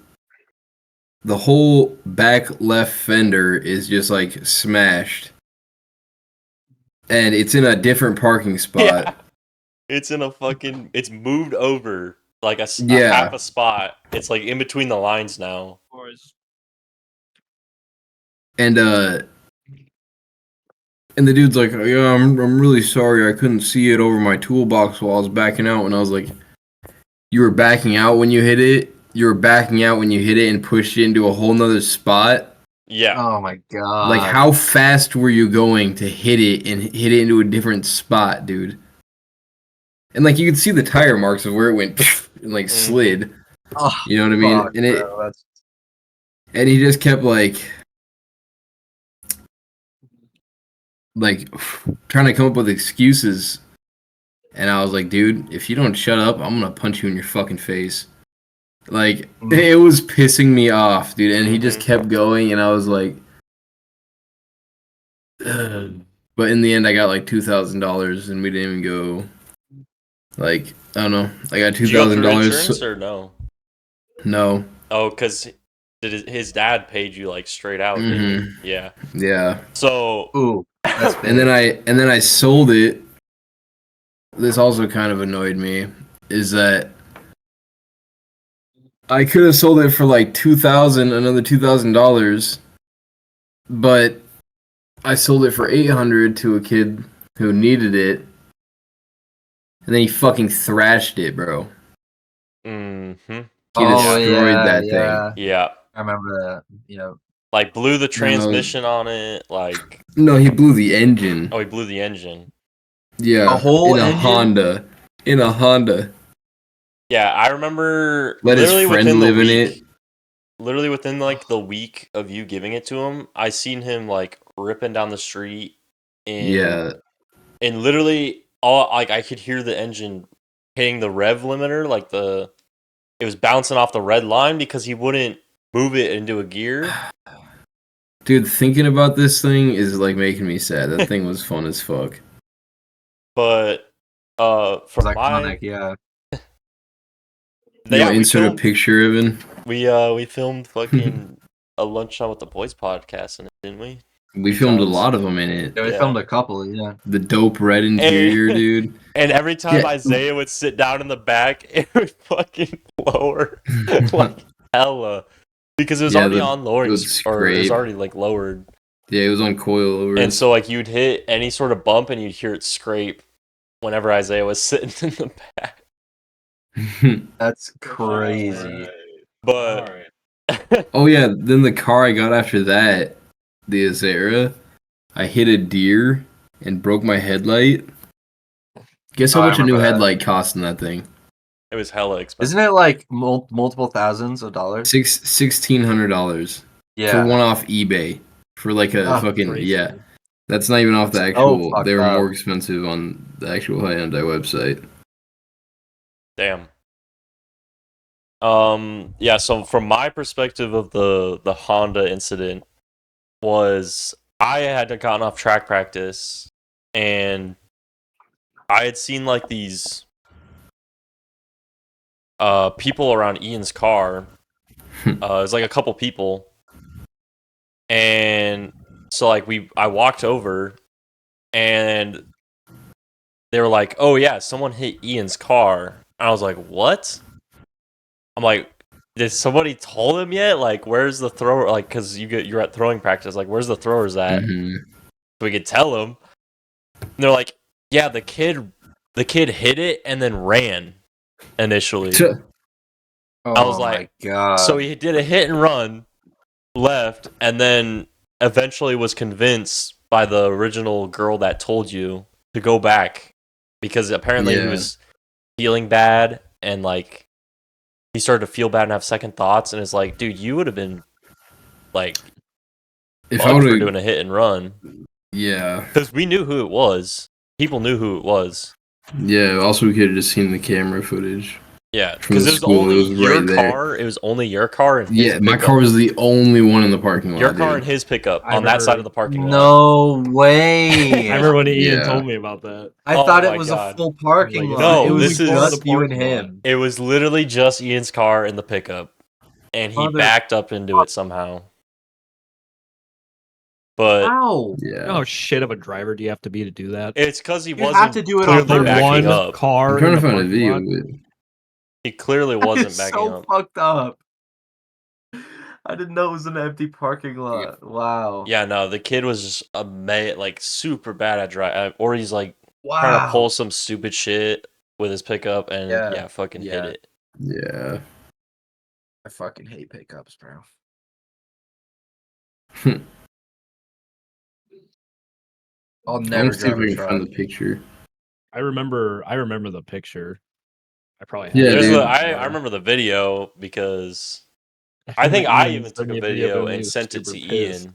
the whole back left fender is just like smashed. And it's in a different parking spot. Yeah. It's in a fucking. It's moved over like a Yeah. half a spot. It's like in between the lines now. And the dude's like, "Yeah, I'm really sorry. I couldn't see it over my toolbox while I was backing out." And I was like, "You were backing out when you hit it? You were backing out when you hit it and pushed it into a whole nother spot? Yeah. Oh my god. Like, how fast were you going to hit it and hit it into a different spot, dude?" And like, you could see the tire marks of where it went and like slid. Oh, You know what I mean? fuck, And it, bro, that's- and he just kept like trying to come up with excuses. And I was like, "Dude, if you don't shut up, I'm gonna punch you in your fucking face." Like, it was pissing me off, dude. And he just kept going, and I was like, ugh. But in the end, I got like $2,000, and we didn't even go. Like, I don't know. I got Did you go through $2,000. insurance or no? No. Oh, because his dad paid you like straight out, didn't he? Yeah. Yeah. So Ooh, that's big. And then I sold it. This also kind of annoyed me. Is that I could have sold it for like another $2,000, but I sold it for $800 to a kid who needed it, and then he fucking thrashed it, bro. mm-hmm. He destroyed that thing. Yeah. I remember that. Yeah. Like blew the transmission on it. Like No, he blew the engine. he blew the engine. Yeah, A whole in a engine? Honda. In a Honda. Yeah, I remember. Let his literally friend within the live in week- it. Literally within like the week of you giving it to him, I seen him like ripping down the street. Yeah. And literally all like I could hear the engine hitting the rev limiter, like it was bouncing off the red line because he wouldn't move it into a gear. Dude, thinking about this thing is like making me sad. That thing was fun as fuck. But It's from iconic, yeah. You yeah, know, we insert a filmed, picture of him. we filmed fucking a lunchtime with the boys podcast in it, didn't we? We filmed a times. lot of them in it. Yeah, we Yeah. filmed a couple, yeah. The dope red interior, dude. And every time Yeah. Isaiah would sit down in the back, it would fucking lower like hella because it was Yeah, already the- on lowering, it would or it was scrape. already like lowered. Yeah, it was on coilover. And so like you'd hit any sort of bump and you'd hear it scrape whenever Isaiah was sitting in the back. That's crazy. But Oh yeah, then the car I got after that, the Azera, I hit a deer and broke my headlight. Guess how Oh, I much a new remember that. headlight cost in that thing? it was hella expensive. Isn't it like multiple thousands of dollars? $1,600 Yeah. for one off eBay for like a Oh, fucking crazy. yeah. That's not even off the So actual. fucked They were up. more expensive on the actual Hyundai website. Damn. Yeah, so from my perspective of the Honda incident was I had gotten off track practice and I had seen like these people around Ian's car. It was like a couple people. And so like I walked over and they were like, "Oh yeah, someone hit Ian's car." And I was like, "What?" I'm like, "Did somebody told him yet? Like, where's the thrower? Like, cause you're at throwing practice. Like, where's the throwers at? Mhm. So we could tell him." And they're like, "Yeah, the kid hit it and then ran initially." Oh I was like, my God. So he did a hit and run, left, and then eventually was convinced by the original girl that told you to go back because apparently he Yeah. was feeling bad and like he started to feel bad and have second thoughts and it's like, dude, you would have been like If I fucked would for have, doing a hit and run yeah, because we knew who it was. People knew who it was. yeah. Also, we could have just seen the camera footage. Yeah, From because the it was school, only it was your right there. car. It was only your car and his Yeah, my pickup. car was the only one in the parking lot. Your car and dude. his pickup I on that side remember- of the parking lot. No way. I remember when Ian Yeah. told me about that. I Oh thought my it was God. a full parking Like, lot. no, it was this is- just you and parking lot. him. It was literally just Ian's car and the pickup, and he Mother- backed up into it somehow. But How? Yeah. You know how shit of a driver do you have to be to do that? it's because he You wasn't have to do it on clearly purpose. backing one up. car. I'm trying in to the find a parking video lot? of it. He clearly wasn't It's backing so up. fucked up. I didn't know it was an empty parking lot. Wow. Yeah, no, the kid was just like super bad at drive, or he's like Wow. trying to pull some stupid shit with his pickup, and Yeah. fucking hit Yeah. it. Yeah. I fucking hate pickups, bro. I'll I'm never gonna see if drive I a can truck. find the picture. I remember the picture. I probably Yeah, There's dude. I remember the video because I think I even took a video and sent it to Ian.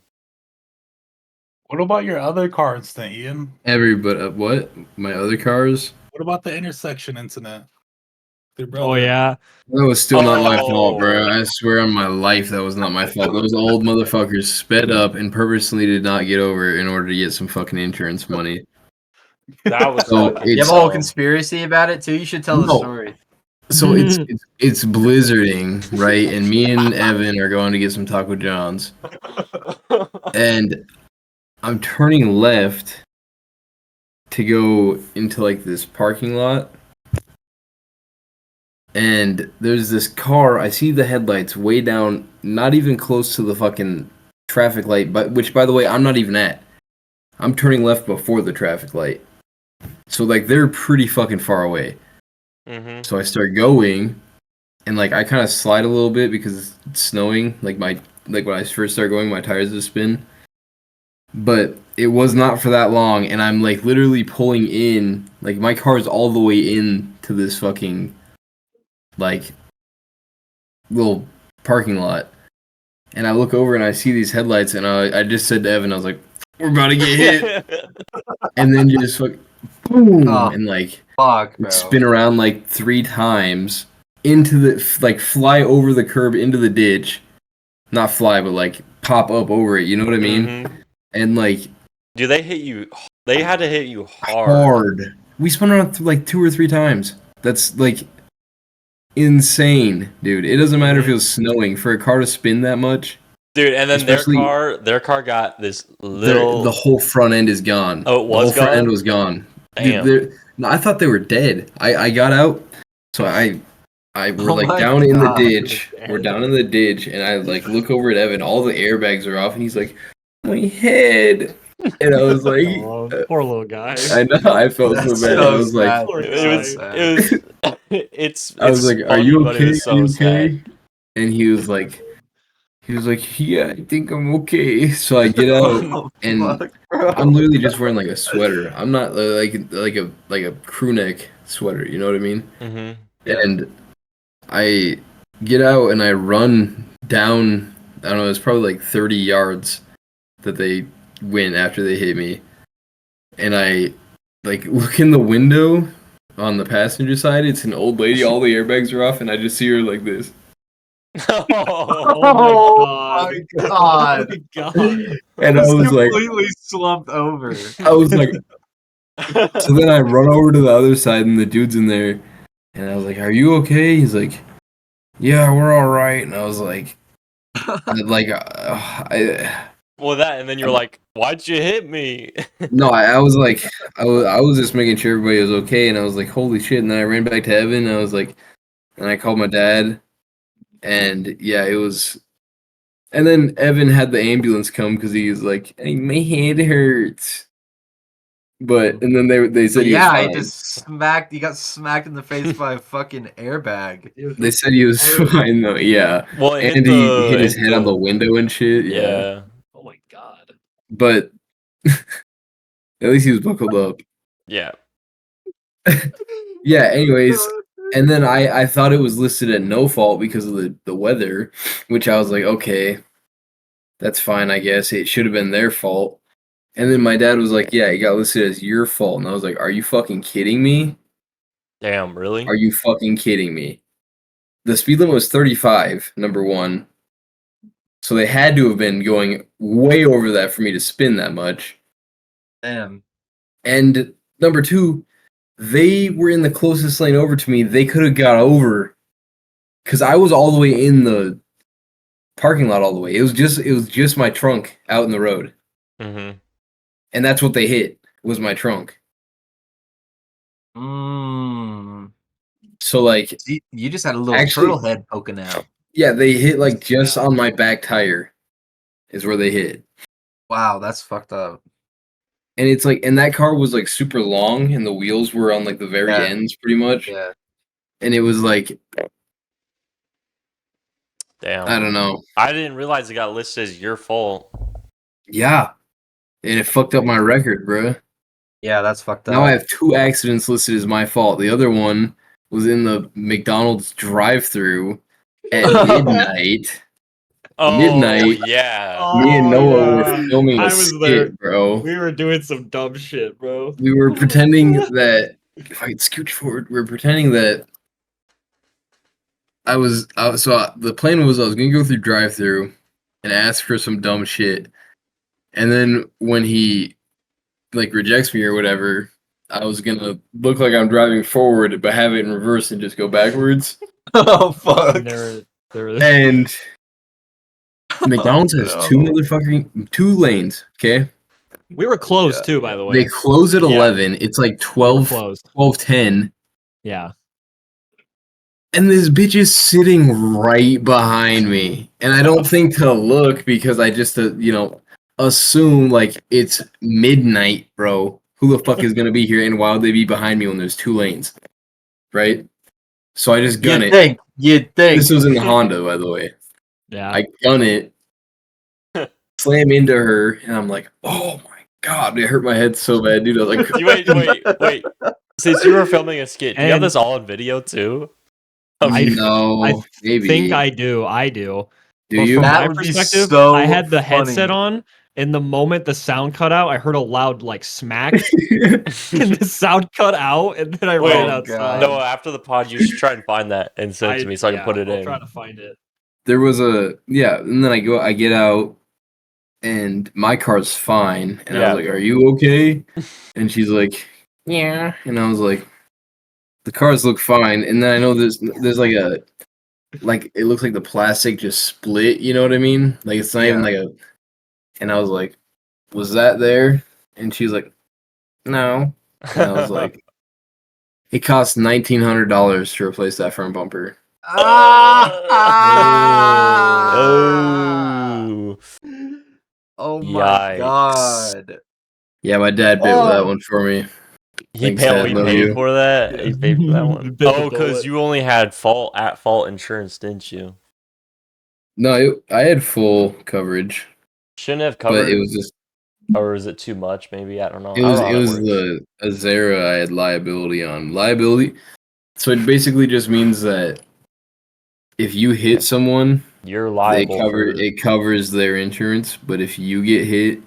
What about your other car incident, Ian? But what? My other cars? What about the intersection incident? Your Oh brother? yeah, That was still not my fault, Oh. bro. I swear on my life that was not my fault. Those old motherfuckers sped up and purposely did not get over in order to get some fucking insurance money. That was So fucking You it's- have a whole dumb. conspiracy about it too? You should tell the No. story. So it's blizzarding, right? And me and Evan are going to get some Taco John's, and I'm turning left to go into like this parking lot, and there's this car. I see the headlights way down, not even close to the fucking traffic light, but which, by the way, I'm not even at. I'm turning left before the traffic light, so like they're pretty fucking far away. Mm-hmm. So I start going, and like I kind of slide a little bit because it's snowing. Like when I first start going, my tires just spin. But it was not for that long, and I'm like literally pulling in. Like my car is all the way in to this fucking like little parking lot, and I look over and I see these headlights, and I just said to Evan, I was like, "We're about to get hit," and then just like boom, Oh. and like. Fuck, bro. Spin around like 3 times into the like fly over the curb into the ditch, not fly but like pop up over it. You know what I mean? Mhm. And like Dude, they hit you. They had to hit you hard. hard. We spun around like 2 or 3 times. That's like insane, dude. It doesn't matter if it was snowing for a car to spin that much. Dude, and then Especially- their car got this little. The whole front end is gone. Oh, it was the whole front gone? end was gone. Damn. Dude, no, I thought they were dead. I got out, so we're Oh like my down in the God. ditch. We're down in the ditch, and I like look over at Evan. All the airbags are off, and he's like, "My head," and I was like, Oh, poor little guy. "I know." I felt so That's bad. so I was like, sad. Poor it was. guy. It was. It's. I was it's like, "Are funny, you but okay? It was so Are you sad. okay?" And he was like, "Yeah, I think I'm okay." So I get out, Oh, and fuck, bro. I'm literally just wearing like a sweater. I'm not like a crew neck sweater. You know what I mean? Mm-hmm. And I get out and I run down. I don't know. It's probably like 30 yards that they went after they hit me, and I like look in the window on the passenger side. It's an old lady. All the airbags are off, and I just see her like this. Oh, Oh my my god. God. Oh my god. And I was like, completely slumped over. I was like. So then I run over to the other side, and the dude's in there, and I was like, "Are you okay?" He's like, "Yeah, we're all right." And I was like, well, that, and then you're like, "Why'd you hit me?" No, I was like, I was just making sure everybody was okay, and I was like, "Holy shit!" And then I ran back to Evan, and I was like, and I called my dad, and yeah, it was. And then Evan had the ambulance come because he was like, "Hey, my head hurts." But and then they said he was Yeah, fine. he just smacked. He got smacked in the face by a fucking airbag. They said he was fine though. Yeah. Well, it And hit he the- hit his hit head on the- the window and shit. Yeah. Yeah. Oh my god. But at least he was buckled up. Yeah. Yeah, anyways. And then I thought it was listed at no fault because of the weather, which I was like, okay, that's fine, I guess. It should have been their fault. And then my dad was like, yeah, it got listed as your fault. And I was like, are you fucking kidding me? Damn, really? Are you fucking kidding me? The speed limit was 35, number one. So they had to have been going way over that for me to spin that much. Damn. And number two, they were in the closest lane over to me. They could have got over because I was all the way in the parking lot all the way. It was just my trunk out in the road. Mm-hmm. And that's what they hit was my trunk. Mm. So like You just had a little Actually- turtle head poking out. yeah, they hit like just on my back tire is where they hit. Wow, that's fucked up. And it's like and that car was like super long and the wheels were on like the very Yeah. ends pretty much. Yeah. And it was like Damn. I don't know. I didn't realize it got listed as your fault. Yeah. And it fucked up my record, bruh. Yeah, that's fucked up. Now I have 2 accidents listed as my fault. The other one was in the McDonald's drive-through at midnight. Oh, Midnight. yeah. Me and Noah yeah. were filming I a was skit, there. bro. We were doing some dumb shit, bro. We were pretending that if I could scooch forward, we were pretending that the plan was I was gonna go through drive-through and ask for some dumb shit, and then when he like rejects me or whatever, I was gonna look like I'm driving forward, but have it in reverse and just go backwards. Oh fuck! And there were And McDonald's has no. two lanes. Okay, we were closed Yeah. too, by the way. they close at Yeah. 11. It's like We were 12, closed. 12:10. Yeah. And this bitch is sitting right behind me. And I don't think to look because I just, assume like it's midnight, bro. Who the fuck is going to be here? And why would they be behind me when there's two lanes? Right? So I just gun it. You'd think. This was in the Honda, by the way. Yeah. I gun it, slam into her, and I'm like, oh my god, it hurt my head so bad, dude. I was like, Wait. Since you were filming a skit, do you have And- this all on video too? no, I maybe. think I do. Do But you? from That my would be perspective, so I had the funny. headset on, and the moment the sound cut out, I heard a loud like smack, and the sound cut out, and then I Wait, ran oh, outside. God. No, after the pod, you should try and find that and send it to me so I can put it I'll in. try to find it. There was and then I get out, and my car's fine, and I Yeah. was like, "Are you okay?" And she's like, "Yeah," and I was like, "The cars look fine," and then I know there's like it looks like the plastic just split. You know what I mean? Like it's not even like a. And I was like, "Was that there?" And she's like, "No." And I was like, "It cost $1,900 to replace that front bumper." Oh. Oh my Yikes. god. Yeah, my dad bit that one for me. He Thanks, paid, Dad, he love paid you. for that. He paid for that one. Bit the Oh, because bullet. you only had at fault insurance, didn't you? No, I had full coverage, Shouldn't have but covered, it was just or is it too much? Maybe I don't know. it was I don't know how that the works. Azera I had liability on. Liability, so it basically just means that if you hit someone, You're they liable cover for it covers their insurance. But if you get hit,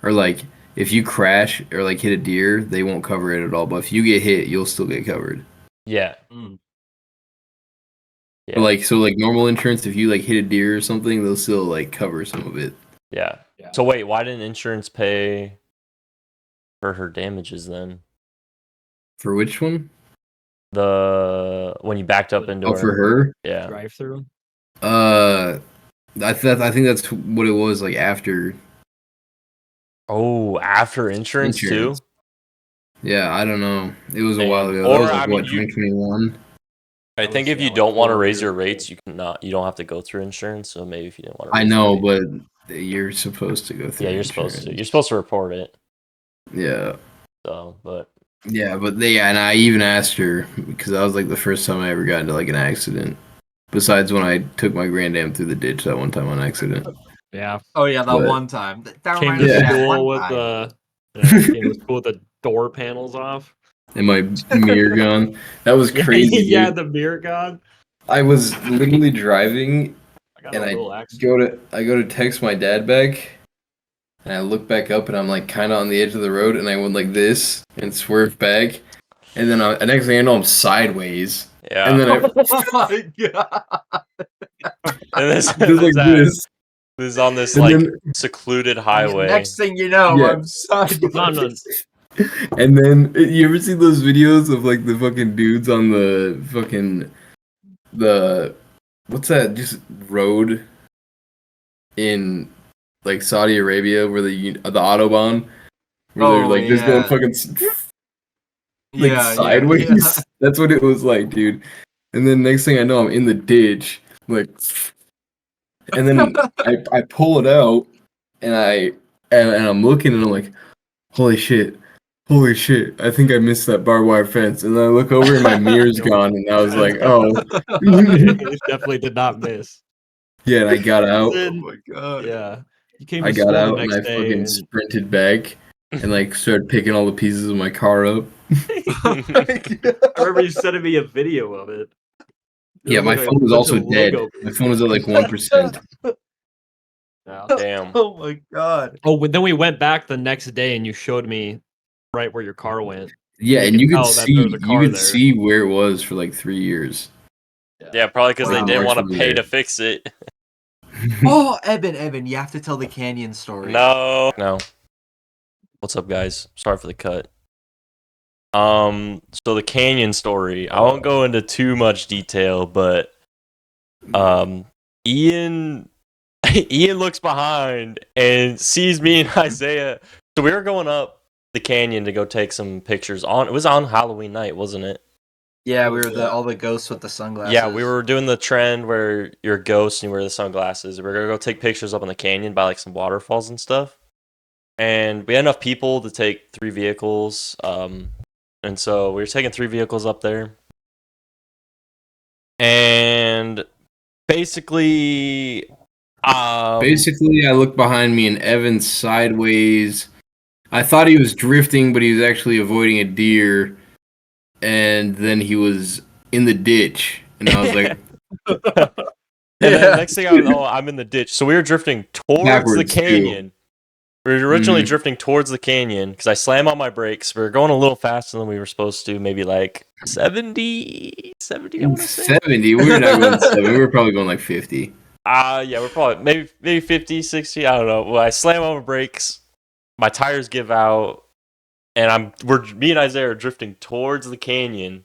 or like if you crash or like hit a deer, they won't cover it at all. But if you get hit, you'll still get covered. yeah. Mm. Yeah. But like normal insurance, if you like hit a deer or something, they'll still like cover some of it. Yeah. Yeah. So wait, why didn't insurance pay for her damages then? For which one? When you backed up into Oh, for her. Yeah. Drive through. I think that's what it was like after. Oh, after insurance too? Yeah, I don't know. It was a while Damn. ago. Or, That was I like mean, what, 2021? I think if you don't want to raise your rates, you don't have to go through insurance. So maybe if you didn't want to, I raise know, your rate- but you're supposed to go through. yeah, you're supposed to. insurance. You're supposed to report it. Yeah, So, but and I even asked her because that was like the first time I ever got into like an accident. Besides when I took my granddam through the ditch that one time on accident. Yeah. Oh yeah, that But- one time. That Came reminds to me of that school one with time. came to school with the door panels off. And my mirror gone. That was crazy. yeah, Dude. the mirror gone. I was literally driving I got and a I little accident. go to text my dad back, and I look back up and I'm like kind of on the edge of the road, and I went like this and swerved back, and then the next thing I know I'm sideways, yeah. and then I Oh my god. And this, just like this is on this And like then- secluded highway. Next thing you know, Yeah. I'm sideways. No. And then you ever see those videos of like the fucking dudes on the what's that just road in like Saudi Arabia where the Autobahn where they're Oh, like just going yeah. fucking like sideways. Yeah. That's what it was like, dude. And then next thing I know, I'm in the ditch, like, and then I pull it out, and I'm looking, and I'm like, holy shit, I think I missed that barbed wire fence. And then I look over, and my mirror's gone, and I was like, oh, Definitely did not miss. yeah. And I got out. Oh my god. Yeah. You came I to got school out, the and I next day. fucking And... sprinted back, and like started picking all the pieces of my car up. I remember you sending me a video of it. It Yeah, was my like a phone was bunch also of dead. Lego My phone was at like 1%. Yeah. Damn. Oh my god. Oh, but then we went back the next day, and you showed me right where your car went. Yeah, You and could you could tell that see there was a car there. see where it was for like 3 years. Yeah, probably because they Wow. didn't want March to of pay the to year. fix it. Oh, Evan, you have to tell the canyon story. No. What's up, guys? Sorry for the cut. So the canyon story. I won't go into too much detail, but Ian looks behind and sees me and Isaiah. So we were going up the canyon to go take some pictures it was on Halloween night, wasn't it? Yeah, we were all the ghosts with the sunglasses. Yeah, we were doing the trend where you're a ghost and you wear the sunglasses. We were gonna go take pictures up in the canyon by like some waterfalls and stuff. And we had enough people to take 3 vehicles. And so we were taking 3 vehicles up there. And basically, I looked behind me and Evan's sideways. I thought he was drifting, but he was actually avoiding a deer. And then he was in the ditch, and I was like, and then next thing I know, I'm in the ditch. So we were drifting towards the Backwards, too. canyon. We were originally drifting towards the canyon because I slammed on my brakes. We were going a little faster than we were supposed to, maybe like 70, I want to say. 70. We were not going 70. We were probably going like 50. Yeah, we're probably maybe 50, 60. I don't know. Well, I slam on my brakes, my tires give out, and me and Isaiah are drifting towards the canyon,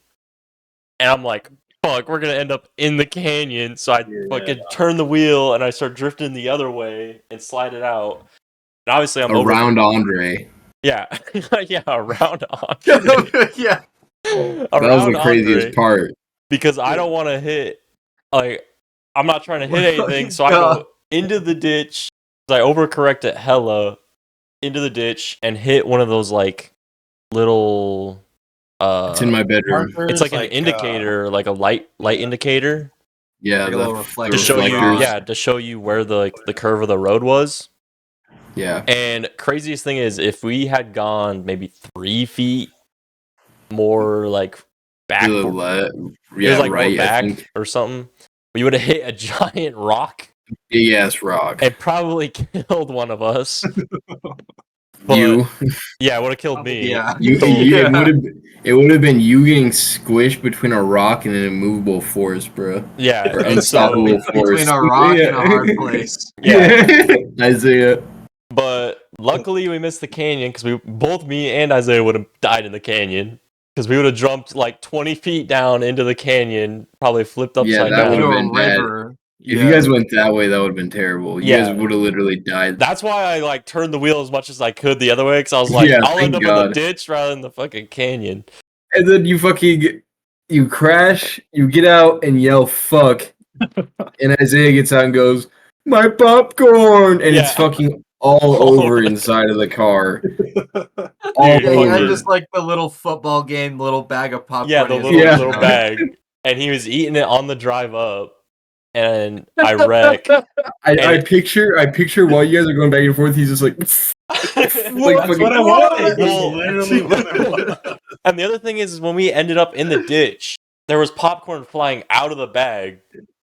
and I'm like, fuck, we're gonna end up in the canyon. So I fucking turn the wheel and I start drifting the other way and slide it out. And obviously I'm around Andre. Yeah. Yeah, around Andre. Yeah. That was the craziest part. Because I don't want to hit, like, I'm not trying to hit anything, so I go into the ditch. I overcorrect it hella into the ditch and hit one of those, like, little... it's in my bedroom. It's like an indicator, like a light indicator. Yeah, like a little reflector. To show you, to show you where the curve of the road was. Yeah. And craziest thing is, if we had gone maybe 3 feet more, like back, right, more back or something, we would have hit a giant rock. Big ass rock. And probably killed one of us. You? Yeah, it would have killed me. Yeah. It would have been you getting squished between a rock and an immovable force, bro. Yeah. Or unstoppable force. Between a rock and a hard place. Yeah. Isaiah. But luckily we missed the canyon because both me and Isaiah would have died in the canyon. Because we would have jumped like 20 feet down into the canyon, probably flipped upside that down. would have been bad. If you guys went that way, that would have been terrible. You guys would have literally died. That's why I like turned the wheel as much as I could the other way, because I was like, I'll end up in the ditch rather than the fucking canyon. And then you crash, you get out and yell "fuck," and Isaiah gets out and goes, "My popcorn!" And it's fucking all over inside of the car. I'm just like the little football game, little bag of popcorn. Yeah, the little bag, and he was eating it on the drive up. And I wreck. I picture while you guys are going back and forth, he's just like, that's what I wanted. Literally what I wanted. And the other thing is when we ended up in the ditch, there was popcorn flying out of the bag.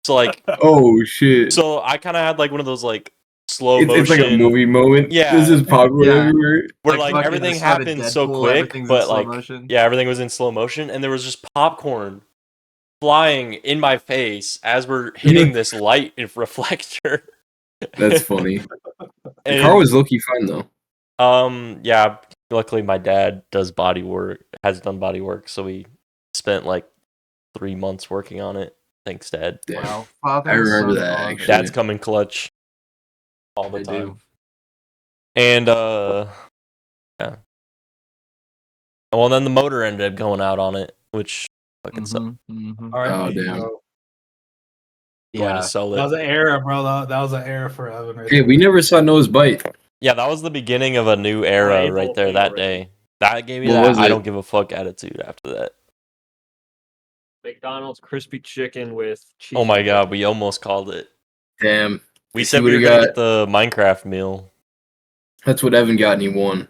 So like, oh shit! So I kind of had like one of those like slow motion. It's like a movie moment. Yeah, this is popcorn everywhere. Where like everything happened so quick, but like everything was in slow motion, and there was just popcorn flying in my face as we're hitting this light reflector. That's funny. The car was low-key fun though. Yeah. Luckily, my dad has done body work, so we spent like 3 months working on it. Thanks, Dad. Wow, I remember that. Actually. Dad's coming clutch all the time. And yeah. Well, then the motor ended up going out on it, which. Fucking sucked. All right, oh damn! Yeah, that was an era, bro. That was an era for Evan. Right hey, we never saw Noah's Bite. Yeah, that was the beginning of a new era right there that day. That gave me that I don't give a fuck attitude after that. McDonald's crispy chicken with cheese. Oh my god, we almost called it. Damn. We said we were gonna get the Minecraft meal. That's what Evan got, and he won.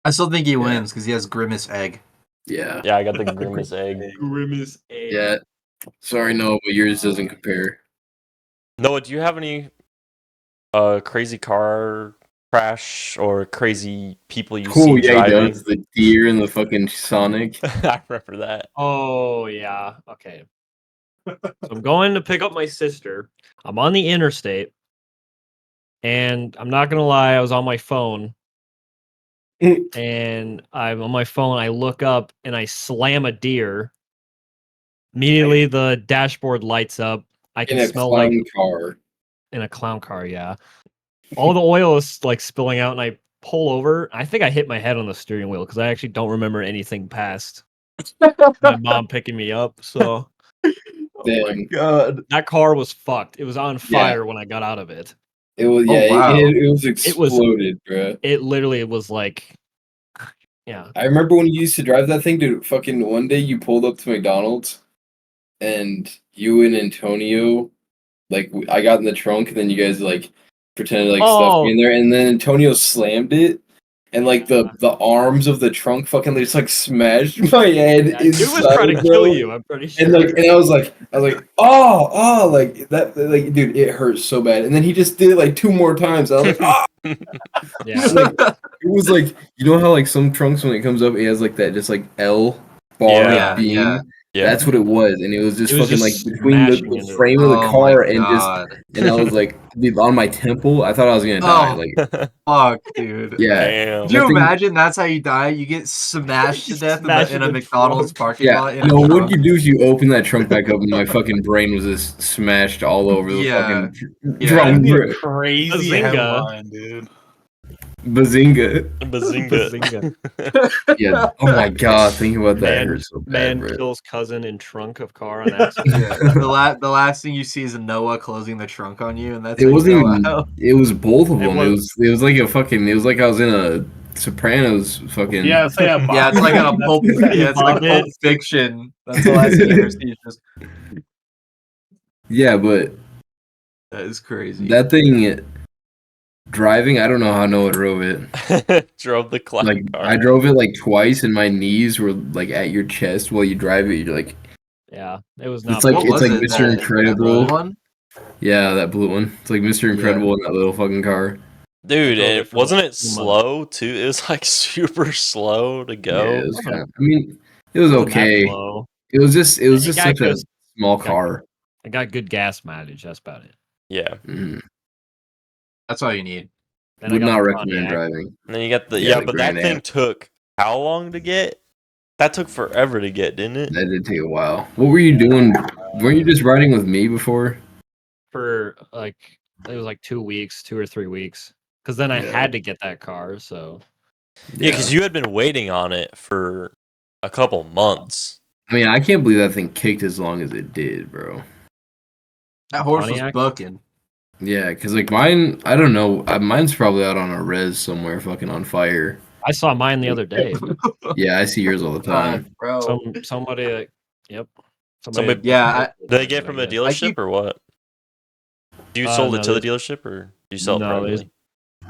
I still think he wins because he has Grimace egg. Yeah. Yeah, I got the Grimace egg. Grimace egg. Yeah. Sorry, no, but yours doesn't compare. Noah, do you have any crazy car crash or crazy people you see driving? He does. The deer and the fucking Sonic. I remember that. Oh yeah. Okay. So I'm going to pick up my sister. I'm on the interstate, and I'm not gonna lie, I was on my phone. and I'm on my phone. I look up and I slam a deer. Immediately, the dashboard lights up. I In can a smell clown like car. in a clown car. Yeah, all the oil is like spilling out, and I pull over. I think I hit my head on the steering wheel because I actually don't remember anything past my mom picking me up. So Damn. God. that car was fucked. It was on Yeah. fire when I got out of it. It was Oh, wow. it was exploded, bro. It literally was like, yeah. I remember when you used to drive that thing, dude. Fucking one day you pulled up to McDonald's, and you and Antonio, like I got in the trunk, and then you guys like pretended like stuff Oh. in there, and then Antonio slammed it, and like the arms of the trunk fucking just like smashed my head. Yeah, it was inside, trying to bro. kill you. I'm pretty sure. And I was like, oh, like that, like dude, it hurts so bad. And then he just did it like 2 more times. I was like, oh. Yeah. It was like, you know how like some trunks when it comes up, it has like that just like L bar Yeah, beam. yeah. Yeah. That's what it was, and it was just It was fucking just like between smashing the into it. frame of the Oh car my and God. and I was like, dude, on my temple, I thought I was gonna die. Oh. Like, Fuck, dude. yeah, Damn. Could you That thing- imagine that's how you die? You get smashed to death Smashed in in a the McDonald's trunk. parking yeah. lot. In No, a what trunk. you do is you open that trunk back up, and my fucking brain was just smashed all over the Yeah. fucking Yeah. drum. That'd be a crazy Bazinga. headline, dude. Bazinga. Bazinga. Yeah. Oh my god, thinking about that Man, hurts so bad, man bro. kills cousin in trunk of car on accident. Yeah, the last thing you see is Noah closing the trunk on you, and that's It how you wasn't go even. out. It was both of It them. It was like a fucking. It was like I was in a Sopranos fucking. Yeah, say a Yeah, it's like on a pulp. Yeah, it's like Bob Pulp it. Fiction. That's the last thing you ever see. Just Yeah, but that is crazy. that thing driving, I don't know how Noah drove it. Drove the clown Like car. I drove it like twice, and my knees were like at your chest while you drive it. You're like, Yeah, it was not. It's like- What it's was like it, Mr. that Incredible. blue one? yeah, that blue one. It's like Mr. Incredible in that little fucking car. Dude, drove and it for wasn't like it 2 months. slow too? It was like super slow to Yeah, go. it was kind of. I mean, it was Wasn't that okay. slow. It was just It such got a good- small got car. I got good gas mileage. That's about it. Yeah. Mhm. That's all you need. Then I Would got not the recommend Pontiac. driving. And then you got the Yeah, yeah, the but that Grand thing Am. took how long to get? That took forever to get, didn't it? That did take a while. What were you doing? Weren't you just riding with me before? For like it was like 2 weeks, 2 or 3 weeks. Because then I Yeah. had to get that car. So Yeah, because you had been waiting on it for a couple months. I mean, I can't believe that thing kicked as long as it did, bro. That horse Pontiac? was bucking. Yeah, because like mine, I don't know. Mine's probably out on a res somewhere, fucking on fire. I saw mine the other day. Yeah, I see yours all the time. Bro. Somebody, yep. Somebody- Yeah, Did they get it from a dealership keep- or what? You Uh, sold no, it to the they- dealership or you sell it No, they- privately?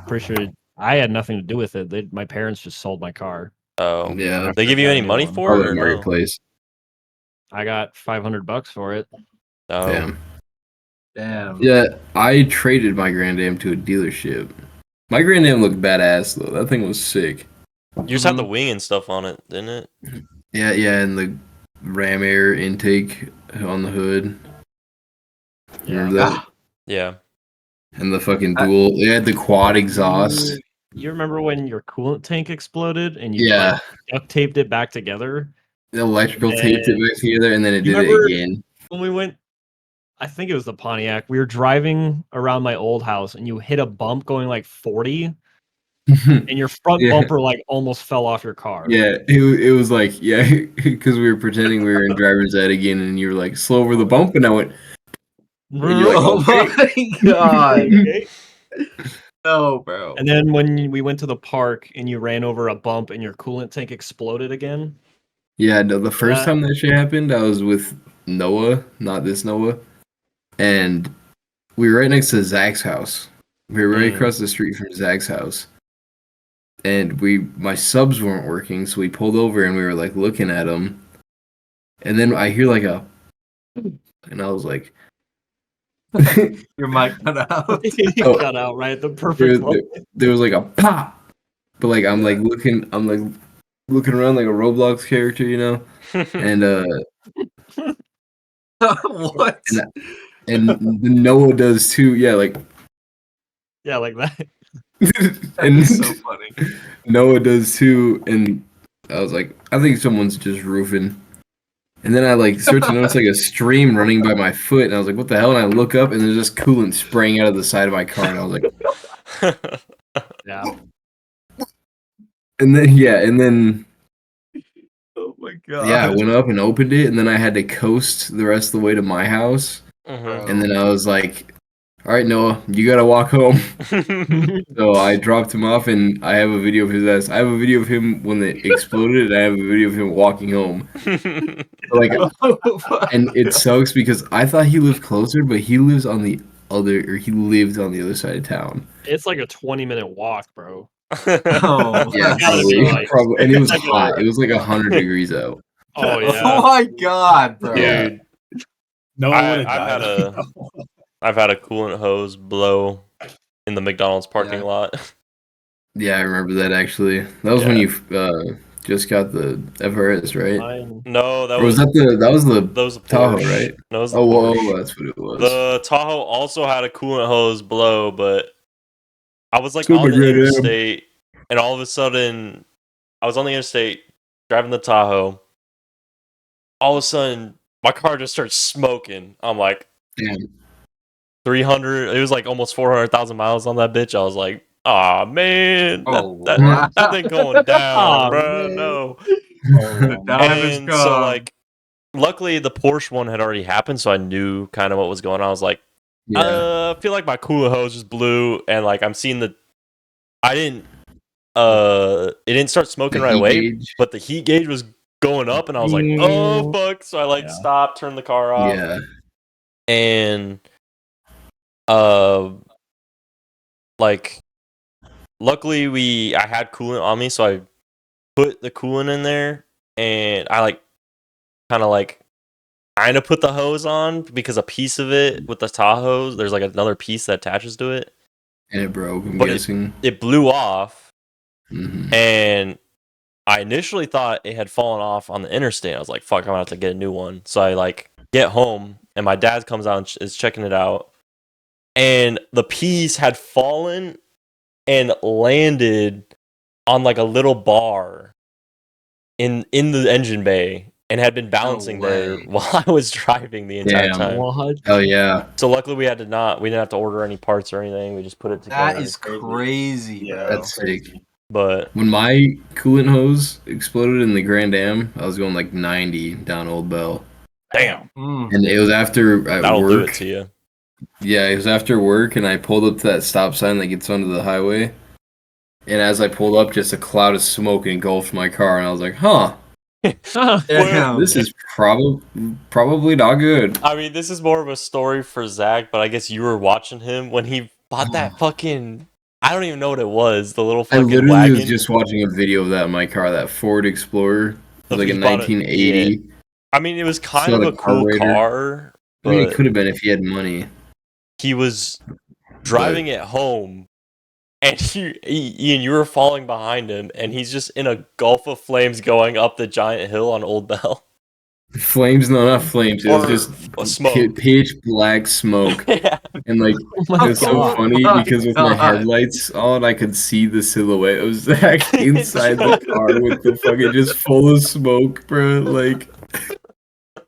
Pretty sure I had nothing to do with it. My parents just sold my car. Oh, Yeah, they give you got a any new money one. for it probably or no? marketplace. I got $500 for it. Oh, Damn. Damn. Yeah, I traded my Grand Am to a dealership. My Grand Am looked badass though. That thing was sick. you just had the wing and stuff on it, didn't it? Yeah, and the ram air intake on the hood. Remember that? Ah, Yeah. And the fucking dual. They had the quad exhaust. You remember when your coolant tank exploded and you Yeah, like, duct taped it back together? the electrical And taped it back together, and then it you did it remember- again. When we went, I think it was the Pontiac. We were driving around my old house and you hit a bump going like 40 and your front Yeah. bumper like almost fell off your car. Yeah, it was like, yeah, because we were pretending we were in driver's ed again, and you were like, slow over the bump, and I went, you're like, Oh my god. Okay. No, bro. And then when we went to the park and you ran over a bump and your coolant tank exploded again. yeah, no, the first Yeah. time that shit happened, I was with Noah, not this Noah, and we were right next to Zach's house. We were right Mm. across the street from Zach's house. And my subs weren't working, so we pulled over and we were like looking at them. And then I hear like and I was like, Your mic cut out. You Oh. got out right at the there, perfect moment. there was like a pop, but like I'm like looking around like a Roblox character, you know, and What? and the Noah does too, yeah, like Yeah, like that. and That's so funny. Noah does too. And I was like, I think someone's just roofing. And then I like start to notice like a stream running by my foot, and I was like, "What the hell?" And I look up, and there's just coolant spraying out of the side of my car, and I was like, Yeah. and then Oh my god. yeah, I went up and opened it, and then I had to coast the rest of the way to my house, Mhm. and then I was like, "All right, Noah, you gotta walk home." So I dropped him off, and I have a video of his ass. I have a video of him when it exploded, and I have a video of him walking home. So, like, and it sucks because I thought he lived closer, but he lived on the other side of town. It's like a 20-minute walk, bro. Oh, Yeah, gotta be like- probably, and it was Like a- hot. It was like 100 degrees out. Oh Oh yeah. my god, bro. Yeah. Dude, No one would have I've died. I've had a coolant hose blow in the McDonald's parking Yeah. lot. Yeah, I remember that actually. That was when you just got the FRS, right? Mine- No, that Or was was that the that was the Tahoe, Porsche. right? No, it was the Oh, Porsche. whoa, that's what it was. The Tahoe also had a coolant hose blow, but I was like So on the McGregor. interstate, and all of a sudden, I was on the interstate driving the Tahoe. All of a sudden, my car just starts smoking. I'm like, Damn. 300. It was like almost 400,000 miles on that bitch. I was like, "Ah man, Oh, that, wow. that thing going down, Aw, bro. man. No." The time is And gone. so like, luckily the Porsche one had already happened, so I knew kind of what was going on. I was like, Yeah. I feel like my coolant hose just blew, and like I'm seeing I didn't it didn't start smoking The right heat away, gauge. but the heat gauge was going up, and I was like, oh fuck. So I like Yeah. stopped, turned the car off, Yeah. and like luckily I had coolant on me, so I put the coolant in there, and I like kind of put the hose on because a piece of it with the Tahoe, there's like another piece that attaches to it. And it broke, I'm But guessing. It blew off, Mhm. and I initially thought it had fallen off on the interstate. I was like, fuck, I'm gonna have to get a new one. So I like get home, and my dad comes out and is checking it out, and the piece had fallen and landed on like a little bar in the engine bay, and had been balancing there way. while I was driving the entire Damn. time. What? Oh yeah. So luckily we didn't have to order any parts or anything. We just put it together. That is crazy, Yeah, bro. That's sick. But When my coolant hose exploded in the Grand Am, I was going like 90 down Old Bell. damn, Mm. And it was after at that'll do it work. to you. Yeah, it was after work, and I pulled up to that stop sign that gets onto the highway. And as I pulled up, just a cloud of smoke engulfed my car, and I was like, "Huh, Damn. this is probably not good." I mean, this is more of a story for Zach, but I guess you were watching him when he bought that fucking. I don't even know what it was. The little I fucking literally wagon. was just watching a video of that in my car, that Ford Explorer. It was like He a bought it- 1980. I mean, it was kind Saw of the a cool carburetor. car, I mean, it but could have been if he had money. he was driving it home, and Ian, you were falling behind him, and he's just in a gulf of flames going up the giant hill on Old Bell. Flames, no, not flames. It was Or just a smoke. pitch black smoke. Yeah. And like, Oh my it was so God. funny because with my God. headlights on, I could see the silhouette of Zach inside the car with the fucking just full of smoke, bro. Like,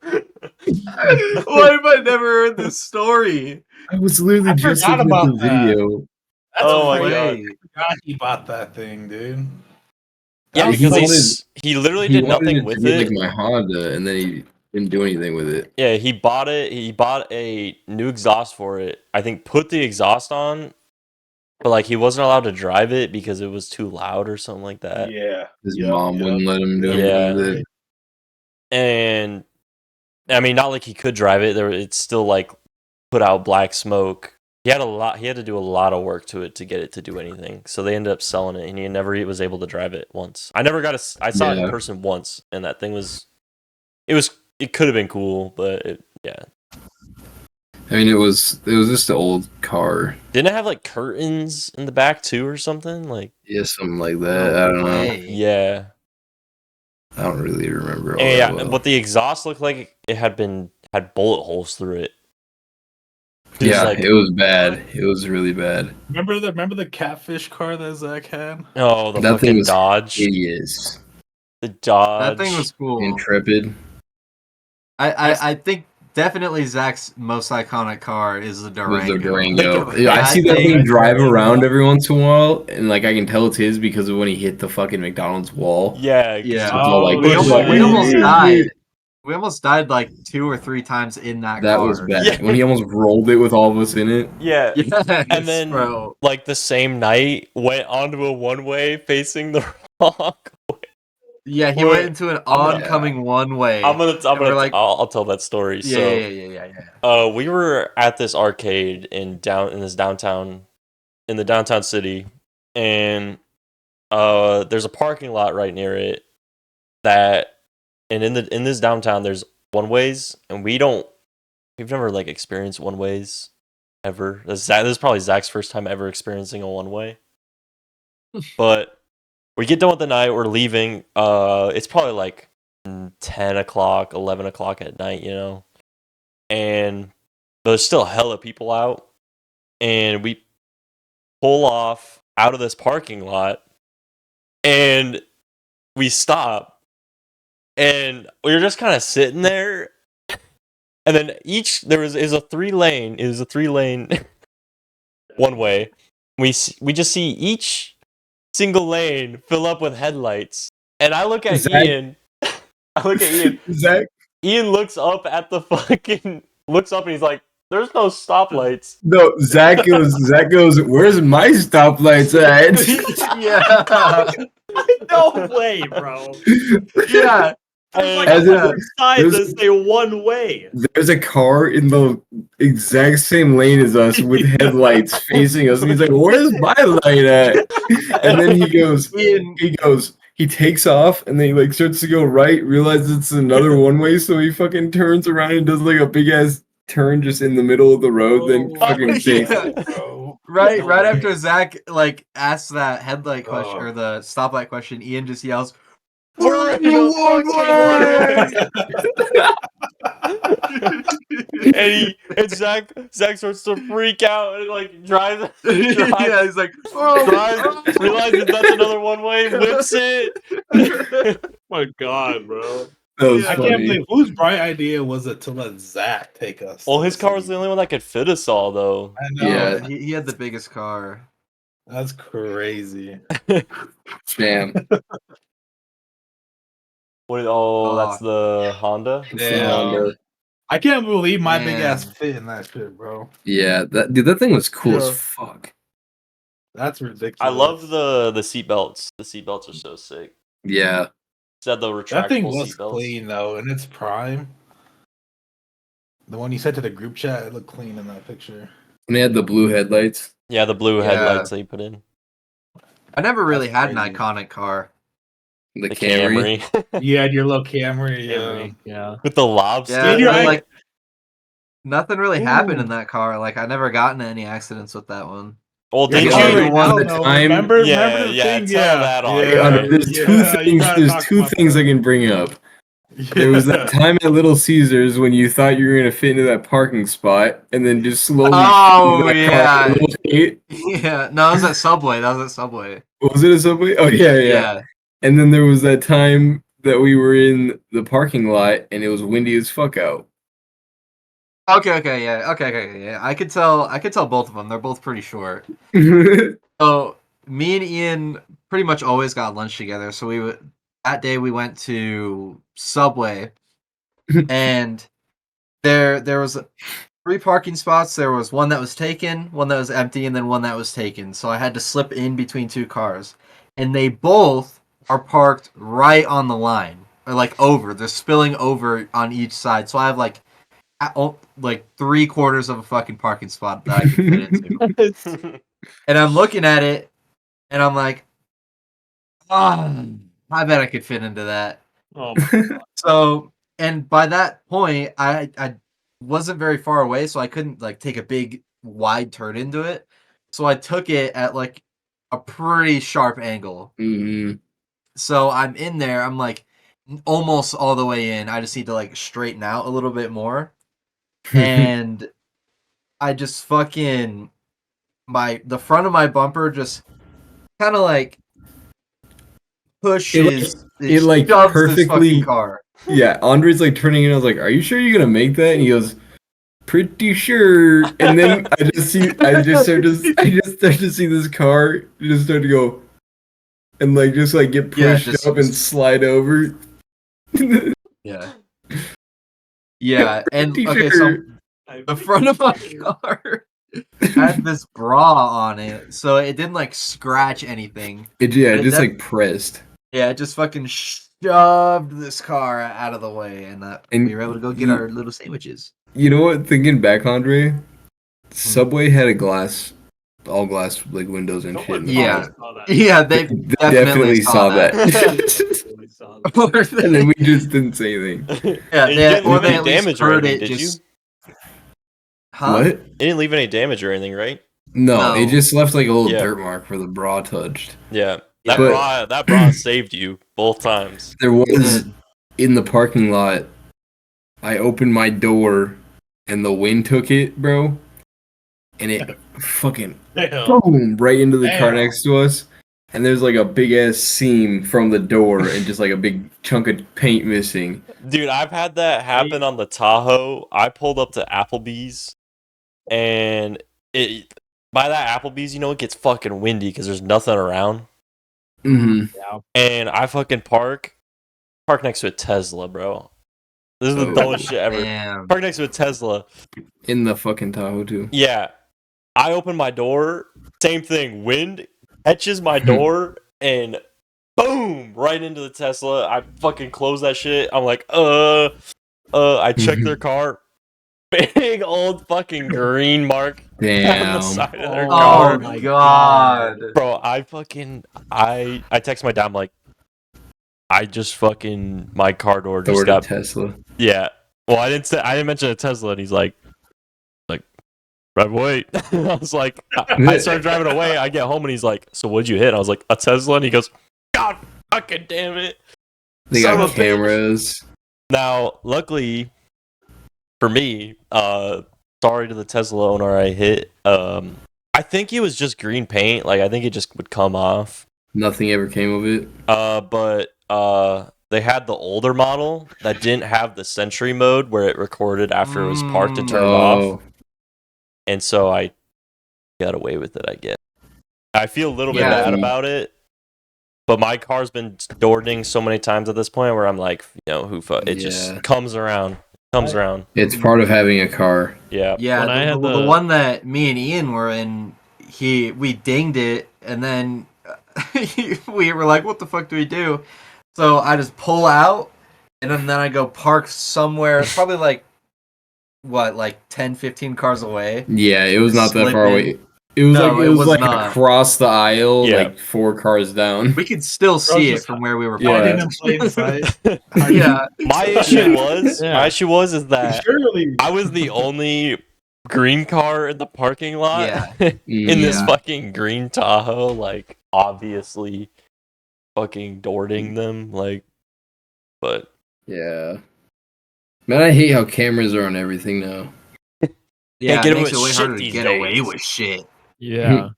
Why have I never heard this story? I was literally I just forgot looking at the about that. video. That's Oh my crazy. God. I forgot he bought that thing, dude. Yeah, He because he literally He did wanted nothing it with to be it. like my Honda, and then he didn't do anything with it. Yeah, he bought it. He bought a new exhaust for it. I think put the exhaust on, but like he wasn't allowed to drive it because it was too loud or something like that. Yeah. His mom wouldn't let him do anything Yeah. with it. And I mean, not like he could drive it. It's still like put out black smoke. He had to do a lot of work to it to get it to do anything. So they ended up selling it, and he never was able to drive it once. I saw it in Yeah. person once, and that thing it could have been cool, but yeah. I mean, it was just an old car. Didn't it have like curtains in the back too or something? Like, Yeah, something like that. I don't know. Way. yeah. I don't really remember all And that yeah, well. but the exhaust looked like it had bullet holes through it. It was Yeah, like, it was bad. It was really bad. Remember the catfish car that Zach had? oh, the That thing fucking was Dodge. hideous. The Dodge. That thing was cool. Intrepid. I think definitely Zach's most iconic car is the Was Durango. the Durango. Like, Yeah, I see that thing- thing drive around every once in a while, and like I can tell it's his because of when he hit the fucking McDonald's wall. Yeah, 'cause Yeah. It's all like, We almost, we Yeah. almost died. We almost died like 2 or 3 times in that that car. was bad. Yeah. When he almost rolled it with all of us in it. yeah. Yes, And then, bro. like the same night, went onto a one-way facing the wrong. Yeah, he Wait, went into an oncoming one way. I'm gonna, And we're like- I'll tell that story. Yeah, So, yeah. we were at this arcade in the downtown city, and there's a parking lot right near it and in this downtown there's one ways, and we've never like experienced one ways ever. This is probably Zach's first time ever experiencing a one way. But we get done with the night, we're leaving. It's probably like 10 o'clock, 11 o'clock at night, and there's still hella people out, and we pull off out of this parking lot, and we stop, and we were just kind of sitting there, and then is a 3-lane one way. We just see each single lane fill up with headlights, and I look at Zach- Ian. I look at Ian. Zach, Ian looks up and he's like, "There's no stoplights." no, Zach goes, where's my stoplights at? Yeah. No way, bro. Yeah. There's like As two if- signs there's- that say one way. There's a car in the exact same lane as us with headlights facing us, and he's like, "Where's my light at?" And then Ian, he takes off, and then he like starts to go right, realizes it's another one way, so he fucking turns around and does like a big ass turn just in the middle of the road, then Oh, fucking takes. yeah. Bro. right No right way. after Zach like asks that headlight question Oh. or the stoplight question, Ian just yells, We're in the and Zach starts to freak out and like drives, Yeah, he's like, realizes that's another one way, whips it. My God, bro. That was I funny. can't believe whose bright idea was it to let Zach take us? Well, to his the car was city? the only one that could fit us all, though. I know. Yeah. he had the biggest car. That's crazy. Damn. That's the Honda. Yeah. I can't believe my big Man. ass fit in that shit, bro. Yeah, that thing was cool Yeah. as fuck. That's ridiculous. I love the seat belts. The seat belts are so sick. Yeah. It's had the retractable that thing looks seat belts. clean though, in its prime. The one you sent to the group chat, it looked clean in that picture. And they had the blue headlights. Yeah, the blue Yeah. headlights that you put in. I never really That's had an crazy. iconic car. The, The Camry. Camry. You had your little Camry, Yeah. With the lobster. Yeah, you're right. like nothing really happened Ooh. in that car. Like I never got into any accidents with that one. Well, Yeah, did you you? already one at a time. Remember, Yeah, remember the yeah, thing? tell that on. There's yeah, two you things. gotta There's talk two about things that. I can bring up. There was that time at Little Caesars when you thought you were gonna fit into that parking spot, and then just slowly. Oh, fit into that yeah. car a little bit. Yeah, no, it was at Subway. That was at Subway. Was it a Subway? Oh yeah. And then there was that time that we were in the parking lot, and it was windy as fuck out. Okay, yeah. I could tell both of them. They're both pretty short. So me and Ian pretty much always got lunch together. So that day we went to Subway, and there was 3 parking spots. There was one that was taken, one that was empty, and then one that was taken. So I had to slip in between 2 cars, and they both are parked right on the line, or like over. They're spilling over on each side. So I have like 3/4 of a fucking parking spot that I can fit into. And I'm looking at it, and I'm like, oh, I bet I could fit into that. Oh my God. So, and by that point, I wasn't very far away, so I couldn't like take a big wide turn into it. So I took it at like a pretty sharp angle. Mhm. So I'm in there. I'm like almost all the way in. I just need to like straighten out a little bit more. And I just fucking the front of my bumper just kind of like pushes. it, like, shoves this perfectly- fucking car. Yeah, Andre's like turning in. I was like, "Are you sure you're gonna make that?" And he goes, "Pretty sure." And then I just start to see this car just start to go, and like just like get Yeah, pushed just- up and slide over. Yeah. Yeah, and Pretty okay, sure. so the front of my car had this bra on it, so it didn't like scratch anything. It just like pressed. Yeah, it just fucking shoved this car out of the way, and And we were able to go get you- our little sandwiches. You know what? Thinking back, Andre, Subway had all glass like windows and shit. Yeah. Yeah, they They definitely saw that. And then we just didn't say anything. Yeah, You they, didn't or leave they any at least damage or heard anything, it did just. you? Huh? What? It didn't leave any damage or anything, right? No, it No. just left like a little Yeah. dirt mark where the bra touched. Yeah. Yeah. That bra saved you both times. There was in the parking lot. I opened my door, and the wind took it, bro, and it fucking boom right into the car Damn. next to us. And there's like a big ass seam from the door, and just like a big chunk of paint missing. Dude, I've had that happen on the Tahoe. I pulled up to Applebee's, and by that Applebee's, it gets fucking windy because there's nothing around. Mm-hmm. And I fucking park next to a Tesla, bro. This is the Oh. dumbest shit ever. Damn. Park next to a Tesla. In the fucking Tahoe too. Yeah. I open my door, same thing. Wind catches my door and boom, right into the Tesla. I fucking close that shit. I'm like, I check their car. Big old fucking green mark on the Damn. side of their Oh car. my god. Bro, I text my dad, I'm like, I just fucking, my car door just Door to got, Tesla. yeah. Well, I didn't mention a Tesla, and he's like, right, wait. I was like, I started driving away. I get home, and he's like, so what'd you hit? I was like, a Tesla, and he goes, God fucking damn it. They Son got of a bitch. cameras. Now, luckily for me, sorry to the Tesla owner I hit. I think it was just green paint. Like, I think it just would come off. Nothing ever came of it. But they had the older model that didn't have the Sentry mode where it recorded after it was parked to turn it off. And so I got away with it, I guess. I feel a little bit Yeah. bad about it. But my car's been door dinged so many times at this point where I'm like, it just Yeah. comes around. Around. It's part of having a car. Yeah. Yeah, When I had the the- one that me and Ian were in, we dinged it, and then we were like, "What the fuck do we do?" So I just pull out, and then I go park somewhere. It's probably like 10, 15 cars away. Yeah, it was not that Slip far in. away. It was No, like it was like not. across the aisle, Yeah. like 4 cars down. We could still see it just from where we were Yeah. Hiding parked. in plain sight. Yeah, My issue was is that Surely. I was the only green car in the parking lot Yeah. in this Yeah. fucking green Tahoe, like obviously fucking dording them, like, but Yeah. Man, I hate how cameras are on everything now. yeah, get it away makes it with way shit harder to these get away days. with shit. Yeah.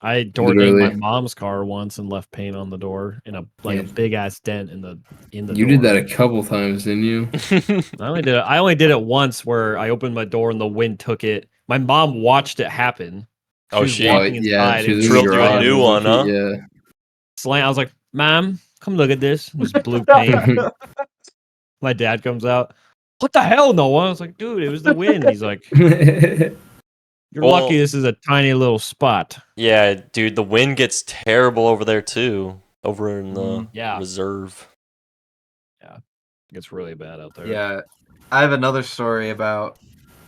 I door dinged my Literally. mom's car once and left paint on the door in a Yeah. big ass dent in the You did that a couple times, didn't you? I only did it once where I opened my door and the wind took it. My mom watched it happen. Oh, was she- walking yeah, inside she and was in drilled the you a garage. new one, huh? Yeah. I was like, "Mom, come look at this." It was blue paint. My dad comes out. What the hell, Noah? I was like, "Dude, it was the wind." He's like, "You're Well- lucky this is a tiny little spot." yeah, dude, the wind gets terrible over there too, over in the Yeah, reserve. it's really bad out there. Yeah, I have another story about